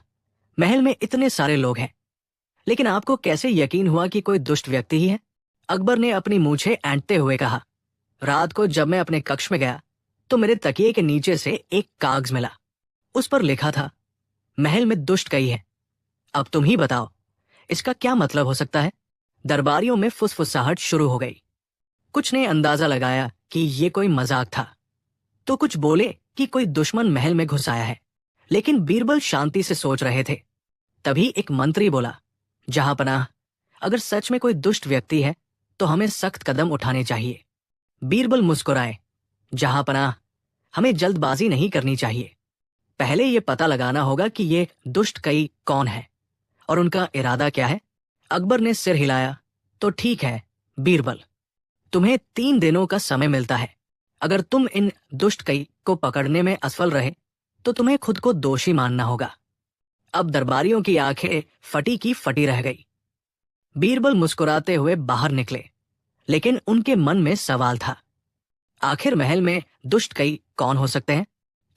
महल में इतने सारे लोग हैं, लेकिन आपको कैसे यकीन हुआ कि कोई दुष्ट व्यक्ति ही है? अकबर ने अपनी मूछें ऐंठते हुए कहा, रात को जब मैं अपने कक्ष में गया तो मेरे तकिए के नीचे से एक कागज मिला। उस पर लिखा था, महल में दुष्ट कई है। अब तुम ही बताओ, इसका क्या मतलब हो सकता है? दरबारियों में फुसफुसाहट शुरू हो गई। कुछ ने अंदाजा लगाया कि ये कोई मजाक था, तो कुछ बोले कि कोई दुश्मन महल में घुस आया है, लेकिन बीरबल शांति से सोच रहे थे। तभी एक मंत्री बोला, जहांपनाह, अगर सच में कोई दुष्ट व्यक्ति है तो हमें सख्त कदम उठाने चाहिए। बीरबल मुस्कुराए, जहांपनाह, हमें जल्दबाजी नहीं करनी चाहिए। पहले ये पता लगाना होगा कि ये दुष्ट कई कौन है और उनका इरादा क्या है। अकबर ने सिर हिलाया, तो ठीक है बीरबल, तुम्हें 3 दिनों का समय मिलता है। अगर तुम इन दुष्ट कई को पकड़ने में असफल रहे तो तुम्हें खुद को दोषी मानना होगा। अब दरबारियों की आंखें फटी की फटी रह गई। बीरबल मुस्कुराते हुए बाहर निकले, लेकिन उनके मन में सवाल था। आखिर महल में दुष्ट कई कौन हो सकते हैं?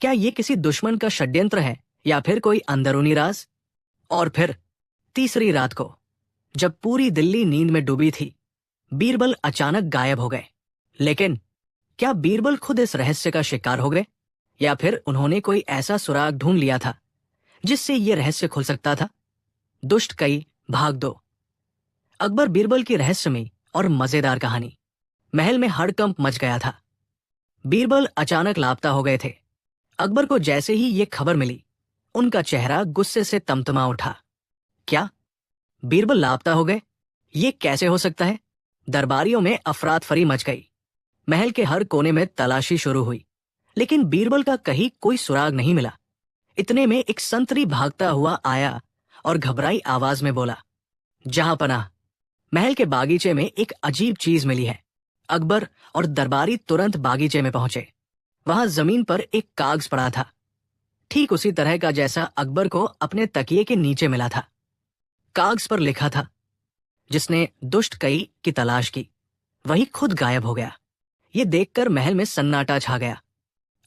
क्या ये किसी दुश्मन का षड्यंत्र है या फिर कोई अंदरूनी राज? और फिर तीसरी रात को, जब पूरी दिल्ली नींद में डूबी थी, बीरबल अचानक गायब हो गए। लेकिन क्या बीरबल खुद इस रहस्य का शिकार हो गए, या फिर उन्होंने कोई ऐसा सुराग ढूंढ लिया था जिससे ये रहस्य खुल सकता था? दुष्ट कई भाग 2। अकबर बीरबल की रहस्यमयी और मजेदार कहानी। महल में हड़कंप मच गया था। बीरबल अचानक लापता हो गए थे। अकबर को जैसे ही ये खबर मिली, उनका चेहरा गुस्से से तमतमा उठा। क्या बीरबल लापता हो गए? ये कैसे हो सकता है? दरबारियों में अफरातफरी मच गई। महल के हर कोने में तलाशी शुरू हुई, लेकिन बीरबल का कहीं कोई सुराग नहीं मिला। इतने में एक संतरी भागता हुआ आया और घबराई आवाज में बोला, जहांपनाह, महल के बागीचे में एक अजीब चीज मिली है। अकबर और दरबारी तुरंत बागीचे में पहुंचे। वहां जमीन पर एक कागज पड़ा था, ठीक उसी तरह का जैसा अकबर को अपने तकिए के नीचे मिला था। कागज पर लिखा था, जिसने दुष्ट कई की तलाश की वही खुद गायब हो गया। ये देखकर महल में सन्नाटा छा गया।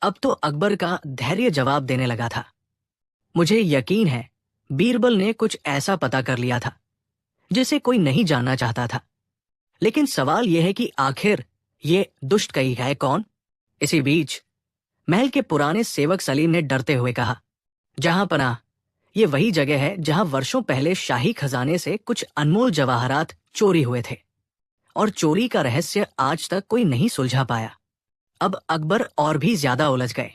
अब तो अकबर का धैर्य जवाब देने लगा था। मुझे यकीन है बीरबल ने कुछ ऐसा पता कर लिया था जिसे कोई नहीं जानना चाहता था। लेकिन सवाल यह है कि आखिर ये दुष्ट कई है कौन? इसी बीच महल के पुराने सेवक सलीम ने डरते हुए कहा, जहांपनाह, ये वही जगह है जहां वर्षों पहले शाही खजाने से कुछ अनमोल जवाहरात चोरी हुए थे, और चोरी का रहस्य आज तक कोई नहीं सुलझा पाया। अब अकबर और भी ज्यादा उलझ गए।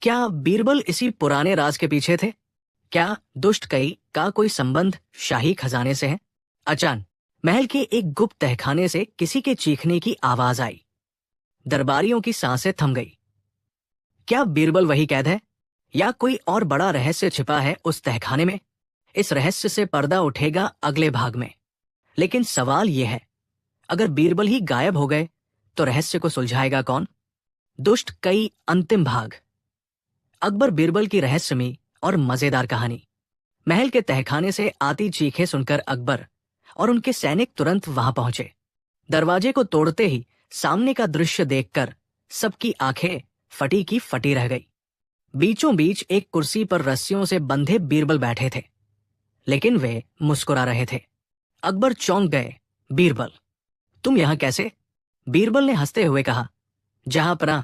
क्या बीरबल इसी पुराने राज के पीछे थे? क्या दुष्ट कई का कोई संबंध शाही खजाने से है? अचानक महल के एक गुप्त तहखाने से किसी के चीखने की आवाज आई। दरबारियों की सांसें थम गई। क्या बीरबल वही कैद है, या कोई और बड़ा रहस्य छिपा है उस तहखाने में? इस रहस्य से पर्दा उठेगा अगले भाग में। लेकिन सवाल यह है, अगर बीरबल ही गायब हो गए तो रहस्य को सुलझाएगा कौन? दुष्ट कई अंतिम भाग। अकबर बीरबल की रहस्यमयी और मजेदार कहानी। महल के तहखाने से आती चीखें सुनकर अकबर और उनके सैनिक तुरंत वहां पहुंचे। दरवाजे को तोड़ते ही सामने का दृश्य देखकर सबकी आंखें फटी की फटी रह गई। बीचों बीच एक कुर्सी पर रस्सियों से बंधे बीरबल बैठे थे, लेकिन वे मुस्कुरा रहे थे। अकबर चौंक गए। बीरबल, तुम यहां कैसे? बीरबल ने हंसते हुए कहा, जहांपनाह,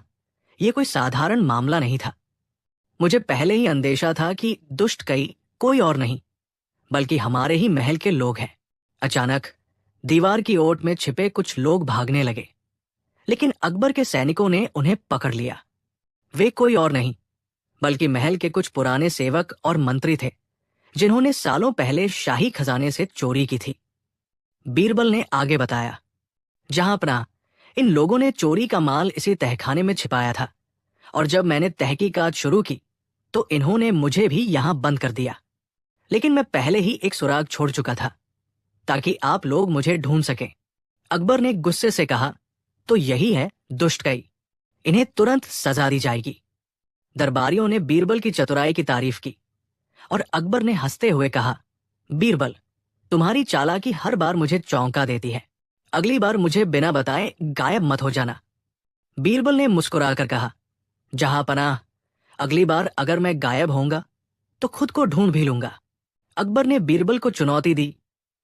यह कोई साधारण मामला नहीं था। मुझे पहले ही अंदेशा था कि दुष्ट कई कोई और नहीं बल्कि हमारे ही महल के लोग हैं। अचानक दीवार की ओट में छिपे कुछ लोग भागने लगे, लेकिन अकबर के सैनिकों ने उन्हें पकड़ लिया। वे कोई और नहीं बल्कि महल के कुछ पुराने सेवक और मंत्री थे, जिन्होंने सालों पहले शाही खजाने से चोरी की थी। बीरबल ने आगे बताया, जहांपनाह, इन लोगों ने चोरी का माल इसी तहखाने में छिपाया था, और जब मैंने तहकीकात शुरू की तो इन्होंने मुझे भी यहां बंद कर दिया। लेकिन मैं पहले ही एक सुराग छोड़ चुका था ताकि आप लोग मुझे ढूंढ सकें। अकबर ने गुस्से से कहा, तो यही है दुष्ट कई, इन्हें तुरंत सजा दी जाएगी। दरबारियों ने बीरबल की चतुराई की तारीफ की और अकबर ने हंसते हुए कहा, बीरबल, तुम्हारी चालाकी हर बार मुझे चौंका देती है। अगली बार मुझे बिना बताए गायब मत हो जाना। बीरबल ने मुस्कुराकर कहा, जहांपनाह, अगली बार अगर मैं गायब होऊंगा तो खुद को ढूंढ भी लूंगा। अकबर ने बीरबल को चुनौती दी,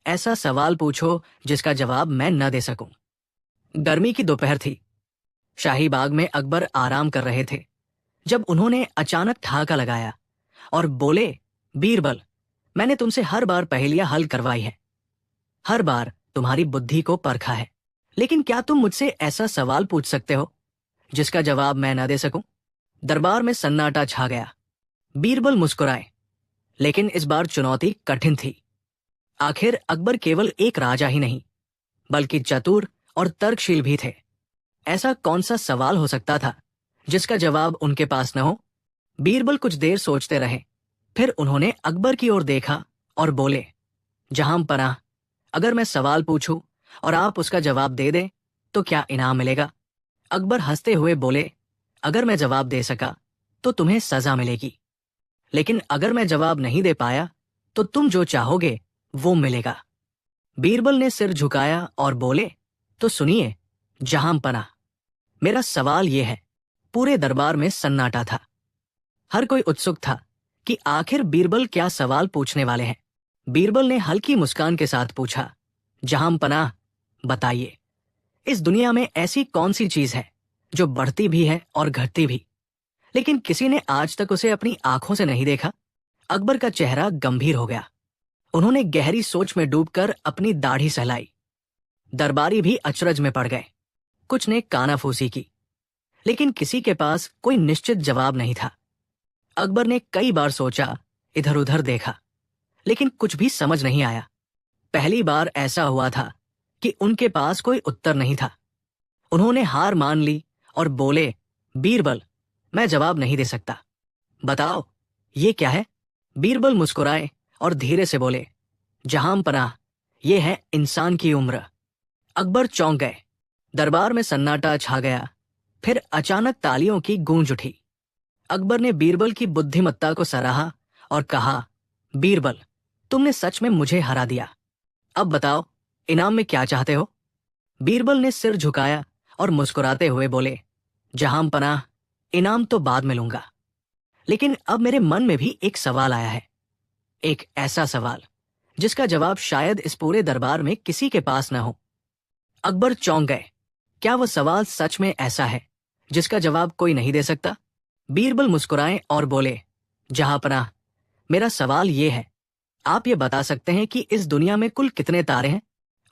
ऐसा सवाल पूछो जिसका जवाब मैं न दे सकूं। गर्मी की दोपहर थी। शाही बाग में अकबर आराम कर रहे थे जब उन्होंने अचानक ठहाका लगाया और बोले, बीरबल, मैंने तुमसे हर बार पहेलियां हल करवाई है, हर बार तुम्हारी बुद्धि को परखा है, लेकिन क्या तुम मुझसे ऐसा सवाल पूछ सकते हो जिसका जवाब मैं न दे सकूं? दरबार में सन्नाटा छा गया। बीरबल मुस्कुराए, लेकिन इस बार चुनौती कठिन थी। आखिर अकबर केवल एक राजा ही नहीं, बल्कि चतुर और तर्कशील भी थे। ऐसा कौन सा सवाल हो सकता था जिसका जवाब उनके पास न हो? बीरबल कुछ देर सोचते रहे। फिर उन्होंने अकबर की ओर देखा और बोले, जहां पनाह, अगर मैं सवाल पूछूं और आप उसका जवाब दे दें तो क्या इनाम मिलेगा? अकबर हंसते हुए बोले, अगर मैं जवाब दे सका तो तुम्हें सजा मिलेगी, लेकिन अगर मैं जवाब नहीं दे पाया तो तुम जो चाहोगे वो मिलेगा। बीरबल ने सिर झुकाया और बोले, तो सुनिए जहां पनाह, मेरा सवाल यह है। पूरे दरबार में सन्नाटा था। हर कोई उत्सुक था कि आखिर बीरबल क्या सवाल पूछने वाले हैं। बीरबल ने हल्की मुस्कान के साथ पूछा, जहां पनाह, बताइए, इस दुनिया में ऐसी कौन सी चीज है जो बढ़ती भी है और घटती भी, लेकिन किसी ने आज तक उसे अपनी आंखों से नहीं देखा? अकबर का चेहरा गंभीर हो गया। उन्होंने गहरी सोच में डूबकर अपनी दाढ़ी सहलाई। दरबारी भी अचरज में पड़ गए। कुछ ने कानाफूसी की, लेकिन किसी के पास कोई निश्चित जवाब नहीं था। अकबर ने कई बार सोचा, इधर उधर देखा, लेकिन कुछ भी समझ नहीं आया। पहली बार ऐसा हुआ था कि उनके पास कोई उत्तर नहीं था। उन्होंने हार मान ली और बोले, बीरबल, मैं जवाब नहीं दे सकता। बताओ, ये क्या है? बीरबल मुस्कुराए और धीरे से बोले, जहां पनाह, ये है इंसान की उम्र। अकबर चौंक गए। दरबार में सन्नाटा छा गया। फिर अचानक तालियों की गूंज उठी। अकबर ने बीरबल की बुद्धिमत्ता को सराहा और कहा, बीरबल, तुमने सच में मुझे हरा दिया। अब बताओ, इनाम में क्या चाहते हो? बीरबल ने सिर झुकाया और मुस्कुराते हुए बोले, जहां पनाह, इनाम तो बाद में लूंगा, लेकिन अब मेरे मन में भी एक सवाल आया है। एक ऐसा सवाल जिसका जवाब शायद इस पूरे दरबार में किसी के पास न हो। अकबर चौंक गए। क्या वह सवाल सच में ऐसा है जिसका जवाब कोई नहीं दे सकता? बीरबल मुस्कुराए और बोले, जहां पनाह, मेरा सवाल ये है, आप ये बता सकते हैं कि इस दुनिया में कुल कितने तारे हैं?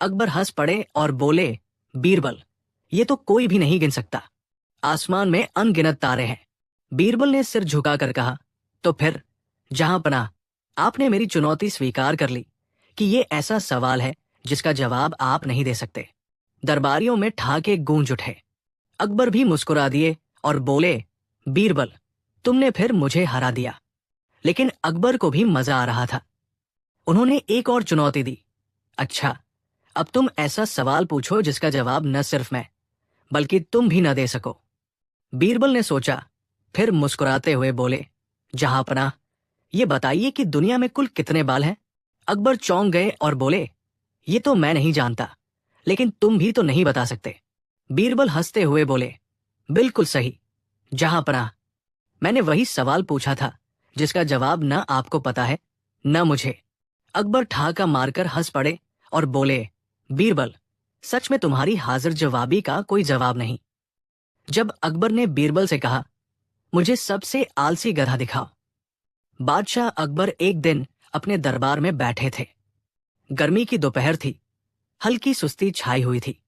अकबर हंस पड़े और बोले, बीरबल, ये तो कोई भी नहीं गिन सकता। आसमान में अनगिनत तारे हैं। बीरबल ने सिर झुकाकर कहा, तो फिर जहां पनाह, आपने मेरी चुनौती स्वीकार कर ली कि ये ऐसा सवाल है जिसका जवाब आप नहीं दे सकते। दरबारियों में ठहाके गूंज उठे। अकबर भी मुस्कुरा दिए और बोले, बीरबल, तुमने फिर मुझे हरा दिया। लेकिन अकबर को भी मजा आ रहा था। उन्होंने एक और चुनौती दी, अच्छा, अब तुम ऐसा सवाल पूछो जिसका जवाब न सिर्फ मैं, बल्कि तुम भी न दे सको। बीरबल ने सोचा, फिर मुस्कुराते हुए बोले, जहां पनाह, ये बताइए कि दुनिया में कुल कितने बाल हैं? अकबर चौंक गए और बोले, ये तो मैं नहीं जानता, लेकिन तुम भी तो नहीं बता सकते। बीरबल हंसते हुए बोले, बिल्कुल सही, जहां पनाह, मैंने वही सवाल पूछा था जिसका जवाब न आपको पता है न मुझे। अकबर ठहाका मारकर हंस पड़े और बोले, बीरबल, सच में तुम्हारी हाजिर जवाबी का कोई जवाब नहीं। जब अकबर ने बीरबल से कहा, मुझे सबसे आलसी गधा दिखाओ। बादशाह अकबर एक दिन अपने दरबार में बैठे थे। गर्मी की दोपहर थी। हल्की सुस्ती छाई हुई थी।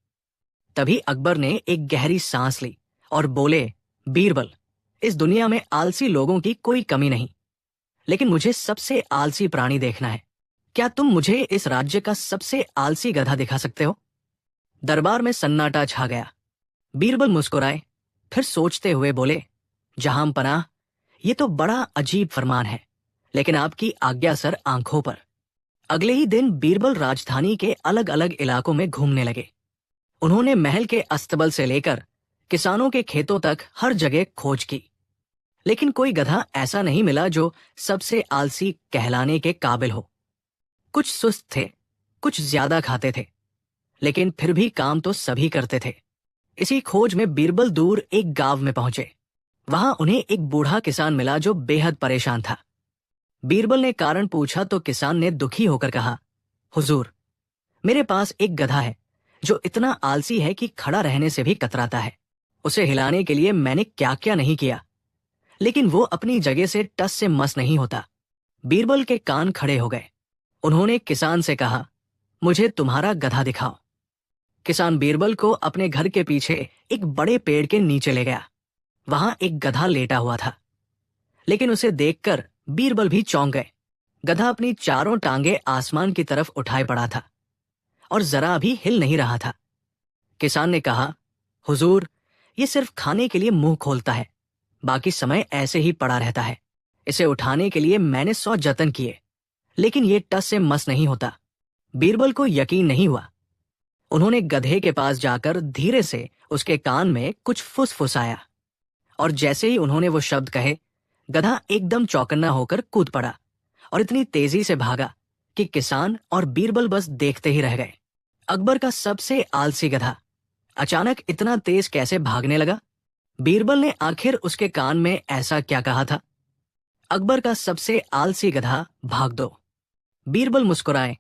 तभी अकबर ने एक गहरी सांस ली और बोले, बीरबल, इस दुनिया में आलसी लोगों की कोई कमी नहीं, लेकिन मुझे सबसे आलसी प्राणी देखना है। क्या तुम मुझे इस राज्य का सबसे आलसी गधा दिखा सकते हो? दरबार में सन्नाटा छा गया। बीरबल मुस्कुराए, फिर सोचते हुए बोले, जहां पनाह, ये तो बड़ा अजीब फरमान है, लेकिन आपकी आज्ञा सर आंखों पर। अगले ही दिन बीरबल राजधानी के अलग अलग इलाकों में घूमने लगे। उन्होंने महल के अस्तबल से लेकर किसानों के खेतों तक हर जगह खोज की, लेकिन कोई गधा ऐसा नहीं मिला जो सबसे आलसी कहलाने के काबिल हो। कुछ सुस्त थे, कुछ ज्यादा खाते थे, लेकिन फिर भी काम तो सभी करते थे। इसी खोज में बीरबल दूर एक गांव में पहुंचे। वहां उन्हें एक बूढ़ा किसान मिला जो बेहद परेशान था। बीरबल ने कारण पूछा तो किसान ने दुखी होकर कहा, हुजूर, मेरे पास एक गधा है जो इतना आलसी है कि खड़ा रहने से भी कतराता है। उसे हिलाने के लिए मैंने क्या क्या नहीं किया, लेकिन वो अपनी जगह से टस से मस नहीं होता। बीरबल के कान खड़े हो गए। उन्होंने किसान से कहा, मुझे तुम्हारा गधा दिखाओ। किसान बीरबल को अपने घर के पीछे एक बड़े पेड़ के नीचे ले गया। वहां एक गधा लेटा हुआ था, लेकिन उसे देखकर बीरबल भी चौंक गए। गधा अपनी चारों टांगे आसमान की तरफ उठाए पड़ा था और जरा भी हिल नहीं रहा था। किसान ने कहा, हुजूर, ये सिर्फ खाने के लिए मुंह खोलता है, बाकी समय ऐसे ही पड़ा रहता है। इसे उठाने के लिए मैंने 100 जतन किए, लेकिन ये टस से मस नहीं होता। बीरबल को यकीन नहीं हुआ। उन्होंने गधे के पास जाकर धीरे से उसके कान में कुछ फुसफुसाया, और जैसे ही उन्होंने वो शब्द कहे, गधा एकदम चौकन्ना होकर कूद पड़ा और इतनी तेजी से भागा कि किसान और बीरबल बस देखते ही रह गए। अकबर का सबसे आलसी गधा अचानक इतना तेज कैसे भागने लगा? बीरबल ने आखिर उसके कान में ऐसा क्या कहा था? अकबर का सबसे आलसी गधा, भाग दो। बीरबल मुस्कुराए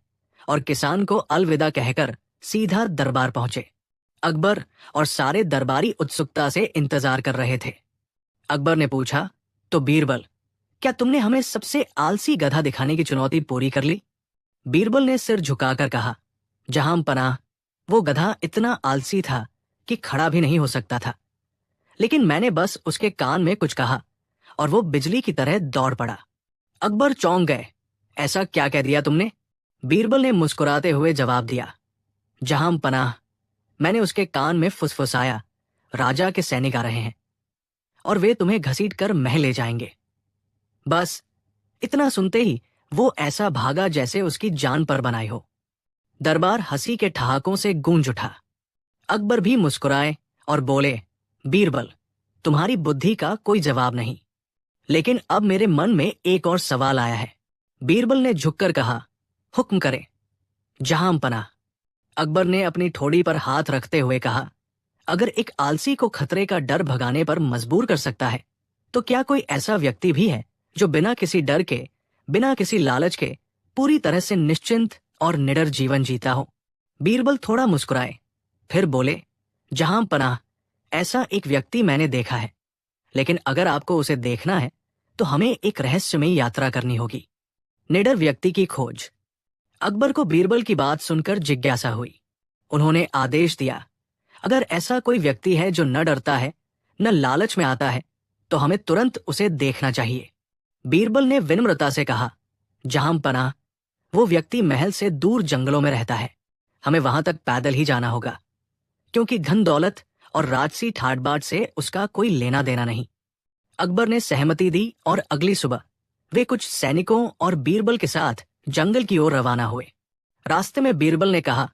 और किसान को अलविदा कहकर सीधा दरबार पहुंचे। अकबर और सारे दरबारी उत्सुकता से इंतजार कर रहे थे। अकबर ने पूछा, तो बीरबल, क्या तुमने हमें सबसे आलसी गधा दिखाने की चुनौती पूरी कर ली? बीरबल ने सिर झुकाकर कहा, जहां पनाह, वो गधा इतना आलसी था कि खड़ा भी नहीं हो सकता था, लेकिन मैंने बस उसके कान में कुछ कहा और वो बिजली की तरह दौड़ पड़ा। अकबर चौंक गए। ऐसा क्या कह दिया तुमने? बीरबल ने मुस्कुराते हुए जवाब दिया, जहां पनाह, मैंने उसके कान में फुसफुसाया, राजा के सैनिक आ रहे हैं और वे तुम्हें घसीट कर महल ले जाएंगे। बस इतना सुनते ही वो ऐसा भागा जैसे उसकी जान पर बनाई हो। दरबार हंसी के ठहाकों से गूंज उठा। अकबर भी मुस्कुराए और बोले, बीरबल, तुम्हारी बुद्धि का कोई जवाब नहीं, लेकिन अब मेरे मन में एक और सवाल आया है। बीरबल ने झुककर कहा, हुक्म करें जहां पनाह। अकबर ने अपनी ठोड़ी पर हाथ रखते हुए कहा, अगर एक आलसी को खतरे का डर भगाने पर मजबूर कर सकता है, तो क्या कोई ऐसा व्यक्ति भी है जो बिना किसी डर के, बिना किसी लालच के पूरी तरह से निश्चिंत और निडर जीवन जीता हो? बीरबल थोड़ा मुस्कुराए, फिर बोले, जहां पनाह, ऐसा एक व्यक्ति मैंने देखा है, लेकिन अगर आपको उसे देखना है तो हमें एक रहस्यमयी यात्रा करनी होगी। निडर व्यक्ति की खोज। अकबर को बीरबल की बात सुनकर जिज्ञासा हुई। उन्होंने आदेश दिया, अगर ऐसा कोई व्यक्ति है जो न डरता है, न लालच में आता है, तो हमें तुरंत उसे देखना चाहिए। बीरबल ने विनम्रता से कहा, जहां पनाह, वो व्यक्ति महल से दूर जंगलों में रहता है। हमें वहां तक पैदल ही जाना होगा, क्योंकि धन दौलत और राजसी ठाट बाट से उसका कोई लेना देना नहीं। अकबर ने सहमति दी और अगली सुबह वे कुछ सैनिकों और बीरबल के साथ जंगल की ओर रवाना हुए। रास्ते में बीरबल ने कहा,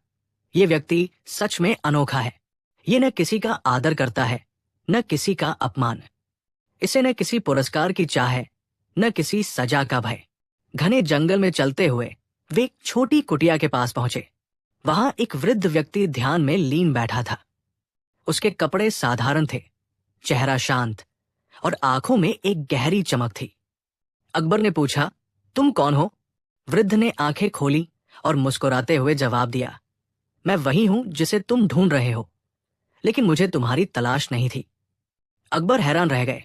यह व्यक्ति सच में अनोखा है। ये न किसी का आदर करता है, न किसी का अपमान। इसे न किसी पुरस्कार की चाह है, न किसी सजा का भय। घने जंगल में चलते हुए वे एक छोटी कुटिया के पास पहुंचे। वहां एक वृद्ध व्यक्ति ध्यान में लीन बैठा था। उसके कपड़े साधारण थे, चेहरा शांत और आंखों में एक गहरी चमक थी। अकबर ने पूछा, तुम कौन हो? वृद्ध ने आंखें खोली और मुस्कुराते हुए जवाब दिया, मैं वही हूं जिसे तुम ढूंढ रहे हो, लेकिन मुझे तुम्हारी तलाश नहीं थी। अकबर हैरान रह गए,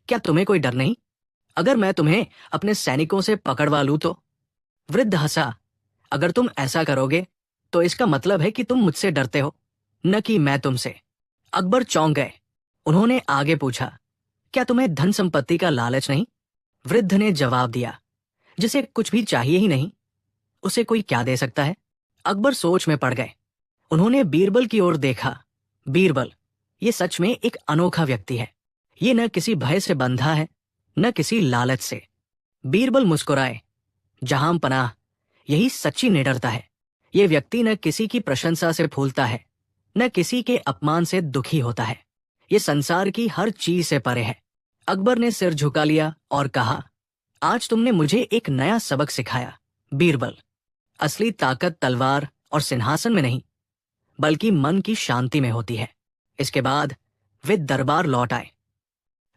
क्या तुम्हें कोई डर नहीं? अगर मैं तुम्हें अपने सैनिकों से पकड़वा लूं तो? वृद्ध हंसा, अगर तुम ऐसा करोगे तो इसका मतलब है कि तुम मुझसे डरते हो, न कि मैं तुमसे। अकबर चौंक गए। उन्होंने आगे पूछा, क्या तुम्हें धन संपत्ति का लालच नहीं? वृद्ध ने जवाब दिया, जिसे कुछ भी चाहिए ही नहीं, उसे कोई क्या दे सकता है? अकबर सोच में पड़ गए। उन्होंने बीरबल की ओर देखा। बीरबल, ये सच में एक अनोखा व्यक्ति है। ये न किसी भय से बंधा है, न किसी लालच से। बीरबल मुस्कुराए, जहां पनाह, यही सच्ची निडरता है। ये व्यक्ति न किसी की प्रशंसा से फूलता है, न किसी के अपमान से दुखी होता है। ये संसार की हर चीज से परे है। अकबर ने सिर झुका लिया और कहा, आज तुमने मुझे एक नया सबक सिखाया बीरबल। असली ताकत तलवार और सिंहासन में नहीं, बल्कि मन की शांति में होती है। इसके बाद वे दरबार लौट आए।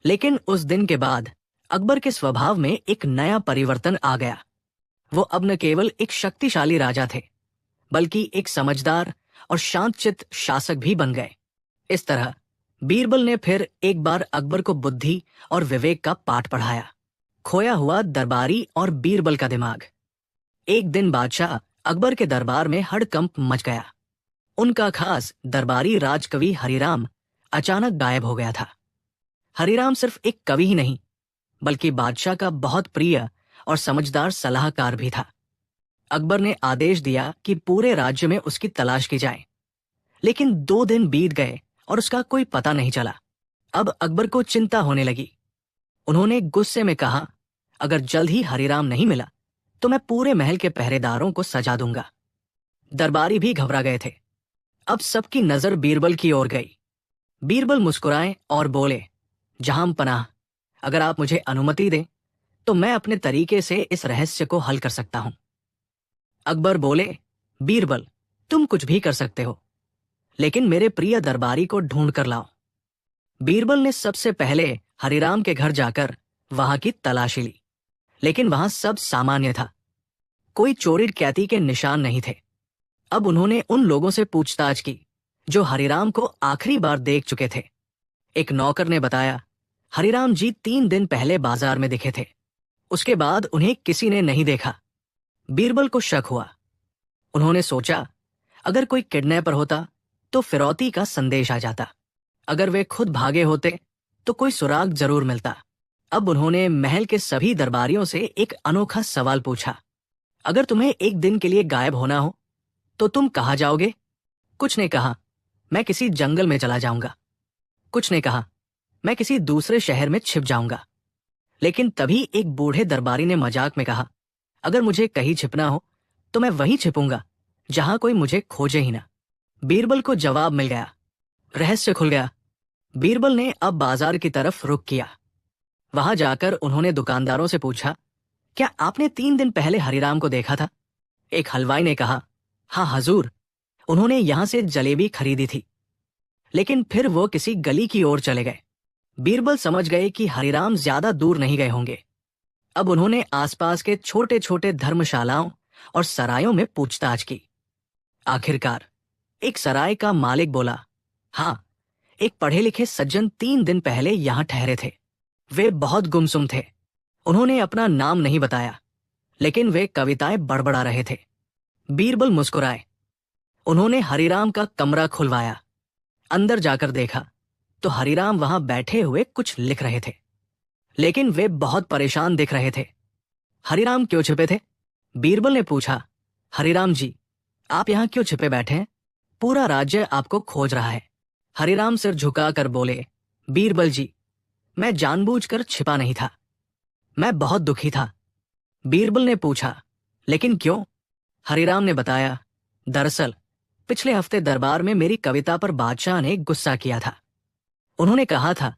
लेकिन उस दिन के बाद अकबर के स्वभाव में एक नया परिवर्तन आ गया। वो अब न केवल एक शक्तिशाली राजा थे, बल्कि एक समझदार और शांतचित्त शासक भी बन गए। इस तरह बीरबल ने फिर एक बार अकबर को बुद्धि और विवेक का पाठ पढ़ाया। खोया हुआ दरबारी और बीरबल का दिमाग। एक दिन बादशाह अकबर के दरबार में हड़कंप मच गया। उनका खास दरबारी राजकवि हरिराम अचानक गायब हो गया था। हरिराम सिर्फ एक कवि ही नहीं, बल्कि बादशाह का बहुत प्रिय और समझदार सलाहकार भी था। अकबर ने आदेश दिया कि पूरे राज्य में उसकी तलाश की जाए, लेकिन 2 दिन बीत गए और उसका कोई पता नहीं चला। अब अकबर को चिंता होने लगी। उन्होंने गुस्से में कहा, अगर जल्द ही हरिराम नहीं मिला तो मैं पूरे महल के पहरेदारों को सजा दूंगा। दरबारी भी घबरा गए थे। अब सबकी नजर बीरबल की ओर गई। बीरबल मुस्कुराए और बोले, जहां पनाह, अगर आप मुझे अनुमति दें तो मैं अपने तरीके से इस रहस्य को हल कर सकता हूं। अकबर बोले, बीरबल, तुम कुछ भी कर सकते हो, लेकिन मेरे प्रिय दरबारी को ढूंढ कर लाओ। बीरबल ने सबसे पहले हरिराम के घर जाकर वहां की तलाशी ली, लेकिन वहां सब सामान्य था। कोई चोरी डकैती के निशान नहीं थे। अब उन्होंने उन लोगों से पूछताछ की जो हरिराम को आखिरी बार देख चुके थे। एक नौकर ने बताया, हरिराम जी 3 दिन पहले बाजार में दिखे थे, उसके बाद उन्हें किसी ने नहीं देखा। बीरबल को शक हुआ। उन्होंने सोचा, अगर कोई किडनैपर होता तो फिरौती का संदेश आ जाता, अगर वे खुद भागे होते तो कोई सुराग जरूर मिलता। अब उन्होंने महल के सभी दरबारियों से एक अनोखा सवाल पूछा, अगर तुम्हें एक दिन के लिए गायब होना हो तो तुम कहाँ जाओगे? कुछ ने कहा, मैं किसी जंगल में चला जाऊंगा। कुछ ने कहा, मैं किसी दूसरे शहर में छिप जाऊंगा। लेकिन तभी एक बूढ़े दरबारी ने मजाक में कहा, अगर मुझे कहीं छिपना हो तो मैं वहीं छिपूंगा जहां कोई मुझे खोजे ही ना। बीरबल को जवाब मिल गया, रहस्य खुल गया। बीरबल ने अब बाजार की तरफ रुख किया। वहां जाकर उन्होंने दुकानदारों से पूछा, क्या आपने 3 दिन पहले हरिराम को देखा था? एक हलवाई ने कहा, हाँ हजूर, उन्होंने यहां से जलेबी खरीदी थी, लेकिन फिर वो किसी गली की ओर चले गए। बीरबल समझ गए कि हरिराम ज्यादा दूर नहीं गए होंगे। अब उन्होंने आसपास के छोटे छोटे धर्मशालाओं और सरायों में पूछताछ की। आखिरकार एक सराय का मालिक बोला, हाँ, एक पढ़े लिखे सज्जन 3 दिन पहले यहां ठहरे थे। वे बहुत गुमसुम थे। उन्होंने अपना नाम नहीं बताया, लेकिन वे कविताएं बड़बड़ा रहे थे। बीरबल मुस्कुराए। उन्होंने हरिराम का कमरा खुलवाया। अंदर जाकर देखा तो हरिराम वहां बैठे हुए कुछ लिख रहे थे, लेकिन वे बहुत परेशान दिख रहे थे। हरिराम क्यों छिपे थे? बीरबल ने पूछा, हरिराम जी, आप यहां क्यों छिपे बैठे हैं? पूरा राज्य आपको खोज रहा है। हरिराम सिर झुकाकर बोले, बीरबल जी, मैं जानबूझकर छिपा नहीं था, मैं बहुत दुखी था। बीरबल ने पूछा, लेकिन क्यों? हरिराम ने बताया, दरअसल पिछले हफ्ते दरबार में मेरी कविता पर बादशाह ने गुस्सा किया था। उन्होंने कहा था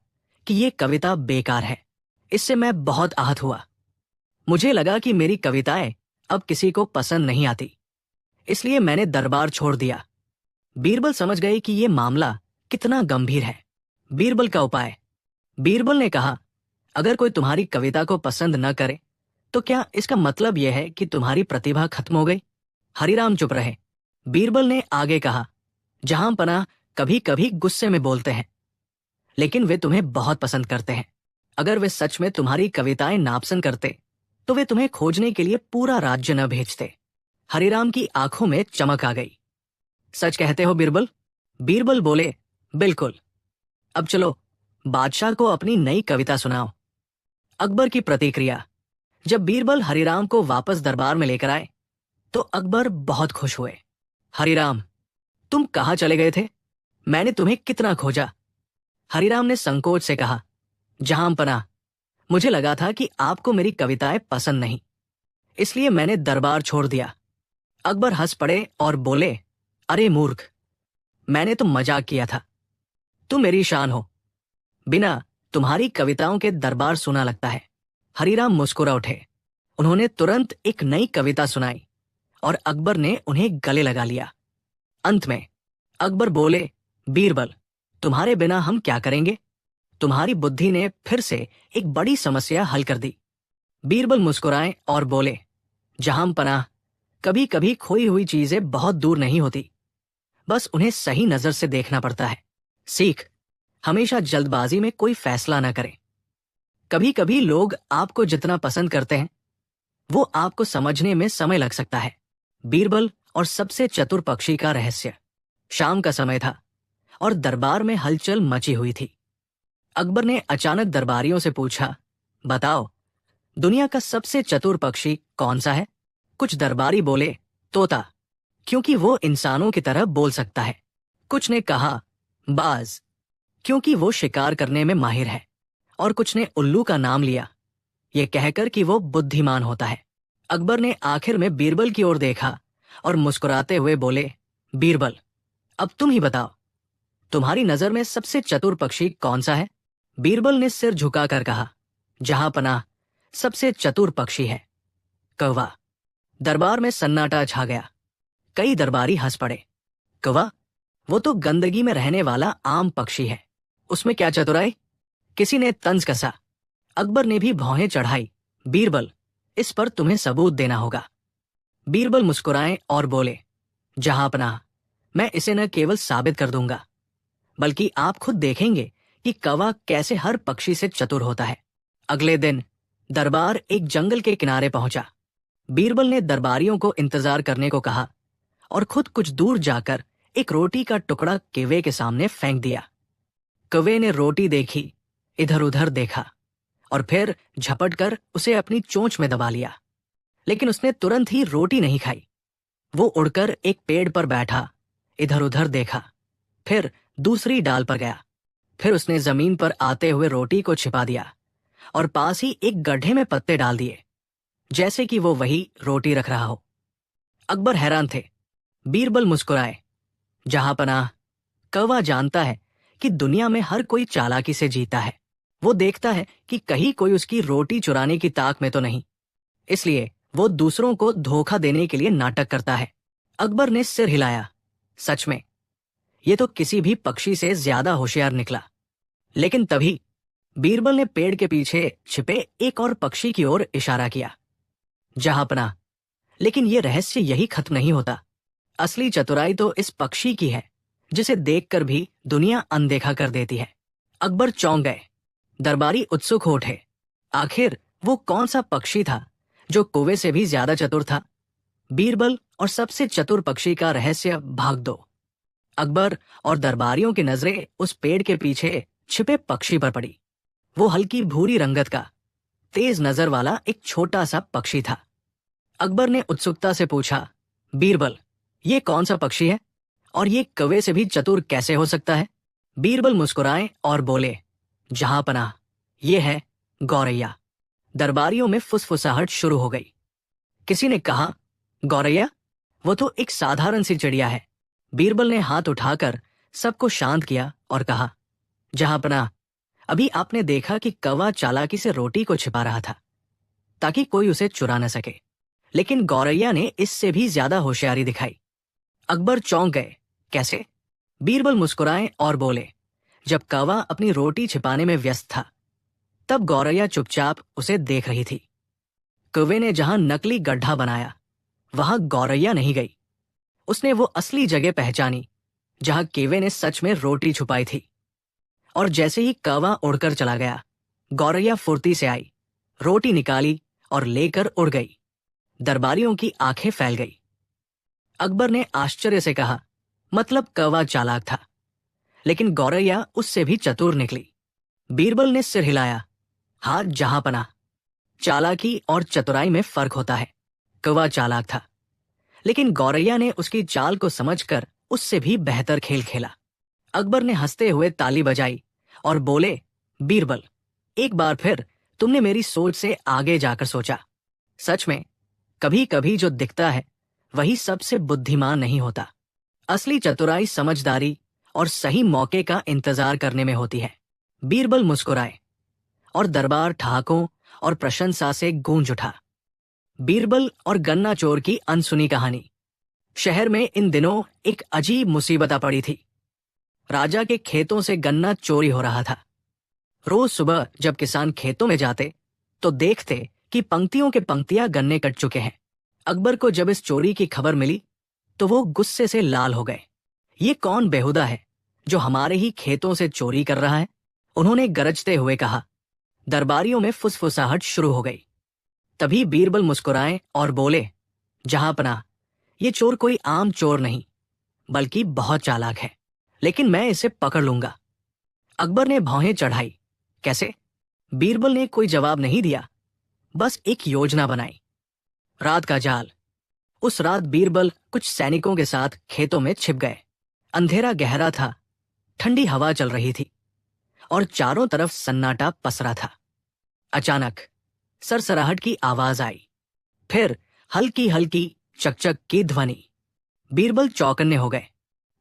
कि ये कविता बेकार है। इससे मैं बहुत आहत हुआ। मुझे लगा कि मेरी कविताएं अब किसी को पसंद नहीं आती, इसलिए मैंने दरबार छोड़ दिया। बीरबल समझ गए कि ये मामला कितना गंभीर है। बीरबल का उपाय। बीरबल ने कहा, अगर कोई तुम्हारी कविता को पसंद न करे तो क्या इसका मतलब यह है कि तुम्हारी प्रतिभा खत्म हो गई? हरिराम चुप रहे। बीरबल ने आगे कहा, जहां पनाह कभी कभी गुस्से में बोलते हैं, लेकिन वे तुम्हें बहुत पसंद करते हैं। अगर वे सच में तुम्हारी कविताएं नापसंद करते तो वे तुम्हें खोजने के लिए पूरा राज्य न भेजते। हरिराम की आंखों में चमक आ गई। सच कहते हो बीरबल? बीरबल बोले, बिल्कुल। अब चलो बादशाह को अपनी नई कविता सुनाओ। अकबर की प्रतिक्रिया। जब बीरबल हरिराम को वापस दरबार में लेकर आए तो अकबर बहुत खुश हुए। हरिराम, तुम कहाँ चले गए थे? मैंने तुम्हें कितना खोजा। हरिराम ने संकोच से कहा, जहां पनाह, मुझे लगा था कि आपको मेरी कविताएं पसंद नहीं, इसलिए मैंने दरबार छोड़ दिया। अकबर हंस पड़े और बोले, अरे मूर्ख, मैंने तो मजाक किया था। तुम मेरी शान हो, बिना तुम्हारी कविताओं के दरबार सुना लगता है। हरिराम मुस्कुरा उठे। उन्होंने तुरंत एक नई कविता सुनाई और अकबर ने उन्हें गले लगा लिया। अंत में अकबर बोले, बीरबल, तुम्हारे बिना हम क्या करेंगे? तुम्हारी बुद्धि ने फिर से एक बड़ी समस्या हल कर दी। बीरबल मुस्कुराए और बोले, जहां पनाह, कभी कभी खोई हुई चीजें बहुत दूर नहीं होती, बस उन्हें सही नजर से देखना पड़ता है। सीख, हमेशा जल्दबाजी में कोई फैसला न करें। कभी कभी लोग आपको जितना पसंद करते हैं वो आपको समझने में समय लग सकता है। बीरबल और सबसे चतुर पक्षी का रहस्य। शाम का समय था और दरबार में हलचल मची हुई थी। अकबर ने अचानक दरबारियों से पूछा, बताओ, दुनिया का सबसे चतुर पक्षी कौन सा है? कुछ दरबारी बोले, तोता, क्योंकि वो इंसानों की तरह बोल सकता है। कुछ ने कहा, बाज, क्योंकि वो शिकार करने में माहिर है। और कुछ ने उल्लू का नाम लिया, ये कहकर कि वो बुद्धिमान होता है। अकबर ने आखिर में बीरबल की ओर देखा और मुस्कुराते हुए बोले, बीरबल, अब तुम ही बताओ, तुम्हारी नजर में सबसे चतुर पक्षी कौन सा है? बीरबल ने सिर झुकाकर कहा, जहां पनाह, सबसे चतुर पक्षी है कौवा। दरबार में सन्नाटा छा गया। कई दरबारी हंस पड़े। कौवा? वो तो गंदगी में रहने वाला आम पक्षी है, उसमें क्या चतुराई? किसी ने तंज कसा। अकबर ने भी भौहें चढ़ाई। बीरबल, इस पर तुम्हें सबूत देना होगा। बीरबल मुस्कुराए और बोले, जहां पनाह, मैं इसे न केवल साबित कर दूंगा, बल्कि आप खुद देखेंगे कि कौवा कैसे हर पक्षी से चतुर होता है। अगले दिन दरबार एक जंगल के किनारे पहुंचा। बीरबल ने दरबारियों को इंतजार करने को कहा और खुद कुछ दूर जाकर एक रोटी का टुकड़ा कौवे के सामने फेंक दिया। कौवे ने रोटी देखी, इधर उधर देखा और फिर झपट कर उसे अपनी चोंच में दबा लिया। लेकिन उसने तुरंत ही रोटी नहीं खाई। वो उड़कर एक पेड़ पर बैठा, इधर उधर देखा, फिर दूसरी डाल पर गया। फिर उसने जमीन पर आते हुए रोटी को छिपा दिया और पास ही एक गड्ढे में पत्ते डाल दिए, जैसे कि वो वही रोटी रख रहा हो। अकबर हैरान थे। बीरबल मुस्कुराए, जहां पनाह, कौवा जानता है कि दुनिया में हर कोई चालाकी से जीता है। वो देखता है कि कहीं कोई उसकी रोटी चुराने की ताक में तो नहीं, इसलिए वो दूसरों को धोखा देने के लिए नाटक करता है। अकबर ने सिर हिलाया। सच में, ये तो किसी भी पक्षी से ज्यादा होशियार निकला। लेकिन तभी बीरबल ने पेड़ के पीछे छिपे एक और पक्षी की ओर इशारा किया। जहां पनाह, लेकिन ये रहस्य यही खत्म नहीं होता। असली चतुराई तो इस पक्षी की है, जिसे देखकर भी दुनिया अनदेखा कर देती है। अकबर चौंक गए। दरबारी उत्सुक हो उठे। आखिर वो कौन सा पक्षी था जो कौवे से भी ज्यादा चतुर था? बीरबल और सबसे चतुर पक्षी का रहस्य भाग 2। अकबर और दरबारियों की नजरें उस पेड़ के पीछे छिपे पक्षी पर पड़ी। वो हल्की भूरी रंगत का, तेज नजर वाला एक छोटा सा पक्षी था। अकबर ने उत्सुकता से पूछा, बीरबल, ये कौन सा पक्षी है और ये कौवे से भी चतुर कैसे हो सकता है? बीरबल मुस्कुराए और बोले, जहां पनाह, ये है गौरैया। दरबारियों में फुसफुसाहट शुरू हो गई। किसी ने कहा, गौरैया? वो तो एक साधारण सी चिड़िया है। बीरबल ने हाथ उठाकर सबको शांत किया और कहा, जहां पनाह, अभी आपने देखा कि कौवा चालाकी से रोटी को छिपा रहा था ताकि कोई उसे चुरा न सके, लेकिन गौरैया ने इससे भी ज्यादा होशियारी दिखाई। अकबर चौंक गए। कैसे? बीरबल मुस्कुराए और बोले, जब कौवा अपनी रोटी छिपाने में व्यस्त था, तब गौरैया चुपचाप उसे देख रही थी। कौवे ने जहां नकली गड्ढा बनाया, वहां गौरैया नहीं गई। उसने वो असली जगह पहचानी जहां कौवे ने सच में रोटी छुपाई थी। और जैसे ही कौवा उड़कर चला गया, गौरैया फुर्ती से आई, रोटी निकाली और लेकर उड़ गई। दरबारियों की आंखें फैल गई। अकबर ने आश्चर्य से कहा, मतलब कौवा चालाक था, लेकिन गौरैया उससे भी चतुर निकली। बीरबल ने सिर हिलाया। हाँ, जहां पनाह, चालाकी और चतुराई में फर्क होता है। कौवा चालाक था, लेकिन गौरैया ने उसकी चाल को समझकर उससे भी बेहतर खेल खेला। अकबर ने हंसते हुए ताली बजाई और बोले, बीरबल, एक बार फिर तुमने मेरी सोच से आगे जाकर सोचा। सच में, कभी कभी जो दिखता है वही सबसे बुद्धिमान नहीं होता। असली चतुराई समझदारी और सही मौके का इंतजार करने में होती है। बीरबल मुस्कुराए और दरबार ठहाकों और प्रशंसा से गूंज उठा। बीरबल और गन्ना चोर की अनसुनी कहानी। शहर में इन दिनों एक अजीब मुसीबत आ पड़ी थी। राजा के खेतों से गन्ना चोरी हो रहा था। रोज सुबह जब किसान खेतों में जाते तो देखते कि पंक्तियों के पंक्तियां गन्ने कट चुके हैं। अकबर को जब इस चोरी की खबर मिली तो वो गुस्से से लाल हो गए। ये कौन बेहुदा है जो हमारे ही खेतों से चोरी कर रहा है? उन्होंने गरजते हुए कहा। दरबारियों में फुसफुसाहट शुरू हो गई। तभी बीरबल मुस्कुराए और बोले, जहां पनाह, ये चोर कोई आम चोर नहीं, बल्कि बहुत चालाक है, लेकिन मैं इसे पकड़ लूंगा। अकबर ने भौहें चढ़ाई। कैसे? बीरबल ने कोई जवाब नहीं दिया, बस एक योजना बनाई। रात का जाल। उस रात बीरबल कुछ सैनिकों के साथ खेतों में छिप गए। अंधेरा गहरा था, ठंडी हवा चल रही थी और चारों तरफ सन्नाटा पसरा था। अचानक सरसराहट की आवाज आई, फिर हल्की हल्की चकचक की ध्वनि। बीरबल चौकन्ने हो गए।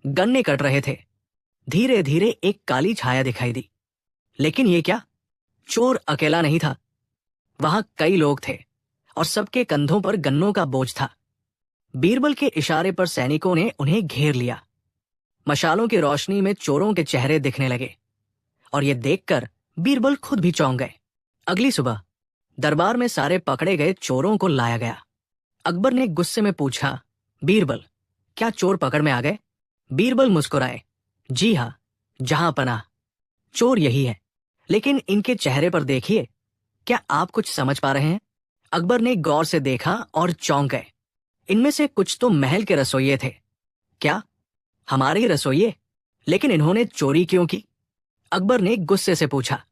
गन्ने कट रहे थे। धीरे धीरे एक काली छाया दिखाई दी। लेकिन ये क्या? चोर अकेला नहीं था, वहां कई लोग थे और सबके कंधों पर गन्नों का बोझ था। बीरबल के इशारे पर सैनिकों ने उन्हें घेर लिया। मशालों की रोशनी में चोरों के चेहरे दिखने लगे और ये देखकर बीरबल खुद भी चौंक गए। अगली सुबह दरबार में सारे पकड़े गए चोरों को लाया गया। अकबर ने गुस्से में पूछा, बीरबल, क्या चोर पकड़ में आ गए? बीरबल मुस्कुराए, जी हां, जहां पनाह, चोर यही है। लेकिन इनके चेहरे पर देखिए, क्या आप कुछ समझ पा रहे हैं? अकबर ने गौर से देखा और चौंक गए। इनमें से कुछ तो महल के रसोइये थे। क्या? हमारे ही रसोइये? लेकिन इन्होंने चोरी क्यों की? अकबर ने गुस्से से पूछा।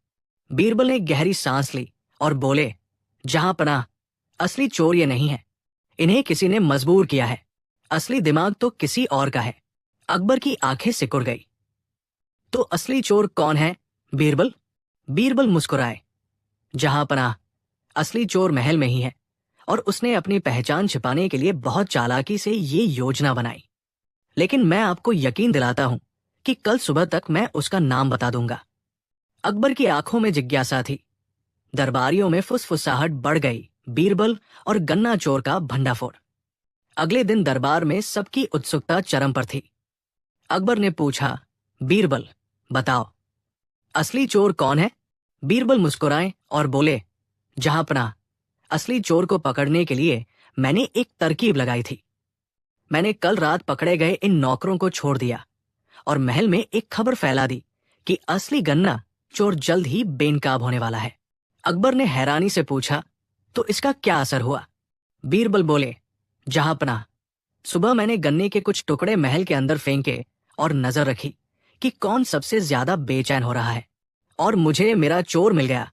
बीरबल ने गहरी सांस ली और बोले, जहां पनाह, असली चोर ये नहीं है, इन्हें किसी ने मजबूर किया है। असली दिमाग तो किसी और का है। अकबर की आंखें सिकुड़ गई। तो असली चोर कौन है, बीरबल? बीरबल मुस्कुराए, जहां पनाह, असली चोर महल में ही है और उसने अपनी पहचान छिपाने के लिए बहुत चालाकी से ये योजना बनाई। लेकिन मैं आपको यकीन दिलाता हूं कि कल सुबह तक मैं उसका नाम बता दूंगा। अकबर की आंखों में जिज्ञासा थी। दरबारियों में फुसफुसाहट बढ़ गई। बीरबल और गन्ना चोर का भंडाफोड़। अगले दिन दरबार में सबकी उत्सुकता चरम पर थी। अकबर ने पूछा, बीरबल, बताओ, असली चोर कौन है? बीरबल मुस्कुराए और बोले, जहां पनाह, असली चोर को पकड़ने के लिए मैंने एक तरकीब लगाई थी। मैंने कल रात पकड़े गए इन नौकरों को छोड़ दिया और महल में एक खबर फैला दी कि असली गन्ना चोर जल्द ही बेनकाब होने वाला है। अकबर ने हैरानी से पूछा, तो इसका क्या असर हुआ? बीरबल बोले, जहां पनाह, सुबह मैंने गन्ने के कुछ टुकड़े महल के अंदर फेंके और नजर रखी कि कौन सबसे ज्यादा बेचैन हो रहा है, और मुझे मेरा चोर मिल गया।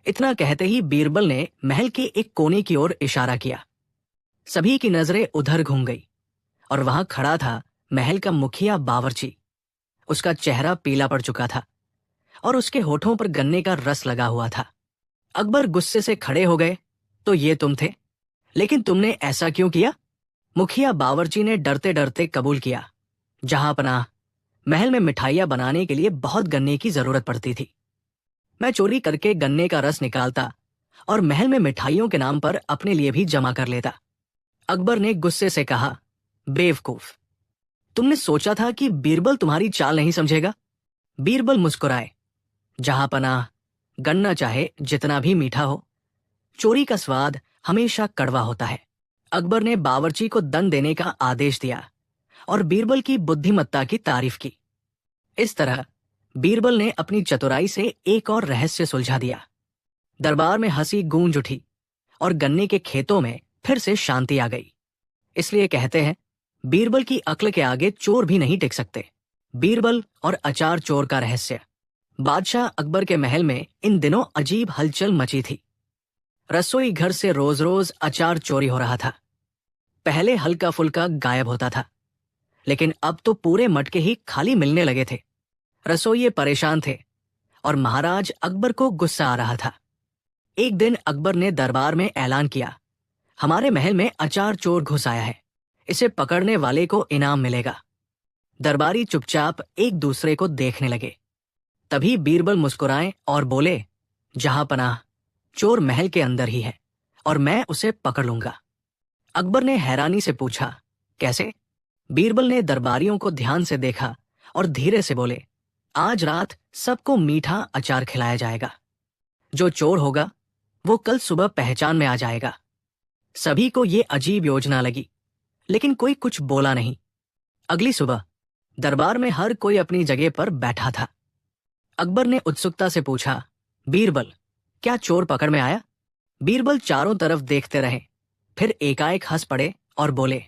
इतना कहते ही बीरबल ने महल के एक कोने की ओर इशारा किया। सभी की नजरें उधर घूम गई और वहां खड़ा था महल का मुखिया बावर्ची। उसका चेहरा पीला पड़ चुका था और उसके होठों पर गन्ने का रस लगा हुआ था। अकबर गुस्से से खड़े हो गए, तो ये तुम थे? लेकिन तुमने ऐसा क्यों किया? मुखिया बावर्ची ने डरते डरते कबूल किया, जहां पनाह, महल में मिठाइयां बनाने के लिए बहुत गन्ने की जरूरत पड़ती थी। मैं चोरी करके गन्ने का रस निकालता और महल में मिठाइयों के नाम पर अपने लिए भी जमा कर लेता। अकबर ने गुस्से से कहा, बेवकूफ, तुमने सोचा था कि बीरबल तुम्हारी चाल नहीं समझेगा? बीरबल मुस्कुराए, जहां पनाह, गन्ना चाहे जितना भी मीठा हो, चोरी का स्वाद हमेशा कड़वा होता है। अकबर ने बावर्ची को दंड देने का आदेश दिया और बीरबल की बुद्धिमत्ता की तारीफ की। इस तरह बीरबल ने अपनी चतुराई से एक और रहस्य सुलझा दिया। दरबार में हंसी गूंज उठी और गन्ने के खेतों में फिर से शांति आ गई। इसलिए कहते हैं, बीरबल की अक्ल के आगे चोर भी नहीं टिक सकते। बीरबल और अचार चोर का रहस्य। बादशाह अकबर के महल में इन दिनों अजीब हलचल मची थी। रसोई घर से रोज रोज अचार चोरी हो रहा था। पहले हल्का फुल्का गायब होता था, लेकिन अब तो पूरे मटके ही खाली मिलने लगे थे। रसोइये परेशान थे और महाराज अकबर को गुस्सा आ रहा था। एक दिन अकबर ने दरबार में ऐलान किया, हमारे महल में अचार चोर घुस आया है, इसे पकड़ने वाले को इनाम मिलेगा। दरबारी चुपचाप एक दूसरे को देखने लगे। तभी बीरबल मुस्कुराए और बोले, जहां पनाह, चोर महल के अंदर ही है और मैं उसे पकड़ लूंगा। अकबर ने हैरानी से पूछा, कैसे? बीरबल ने दरबारियों को ध्यान से देखा और धीरे से बोले, आज रात सबको मीठा अचार खिलाया जाएगा। जो चोर होगा वो कल सुबह पहचान में आ जाएगा। सभी को ये अजीब योजना लगी, लेकिन कोई कुछ बोला नहीं। अगली सुबह दरबार में हर कोई अपनी जगह पर बैठा था। अकबर ने उत्सुकता से पूछा, बीरबल, क्या चोर पकड़ में आया? बीरबल चारों तरफ देखते रहे, फिर एकाएक हंस पड़े और बोले,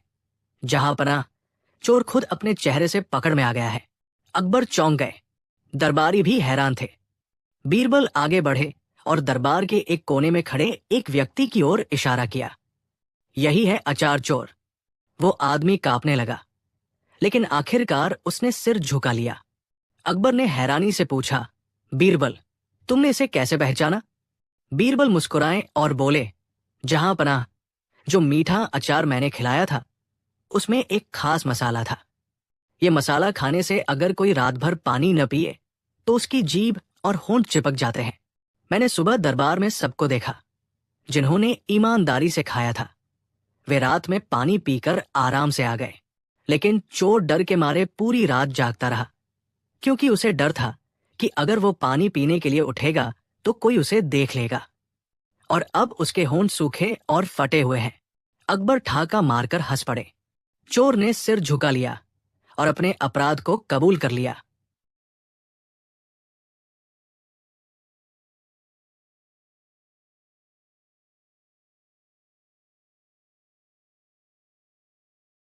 जहां पनाह, चोर खुद अपने चेहरे से पकड़ में आ गया है। अकबर चौंक गए। दरबारी भी हैरान थे। बीरबल आगे बढ़े और दरबार के एक कोने में खड़े एक व्यक्ति की ओर इशारा किया। यही है अचार चोर। वो आदमी कांपने लगा, लेकिन आखिरकार उसने सिर झुका लिया। अकबर ने हैरानी से पूछा, बीरबल, तुमने इसे कैसे पहचाना? बीरबल मुस्कुराए और बोले, जहां पनाह, जो मीठा अचार मैंने खिलाया था उसमें एक खास मसाला था। ये मसाला खाने से अगर कोई रात भर पानी न पिए तो उसकी जीभ और होंठ चिपक जाते हैं। मैंने सुबह दरबार में सबको देखा जिन्होंने ईमानदारी से खाया था। वे रात में पानी पीकर आराम से आ गए, लेकिन चोर डर के मारे पूरी रात जागता रहा, क्योंकि उसे डर था कि अगर वो पानी पीने के लिए उठेगा तो कोई उसे देख लेगा। और अब उसके होंठ सूखे और फटे हुए हैं। अकबर ठाका मारकर हंस पड़े। चोर ने सिर झुका लिया और अपने अपराध को कबूल कर लिया।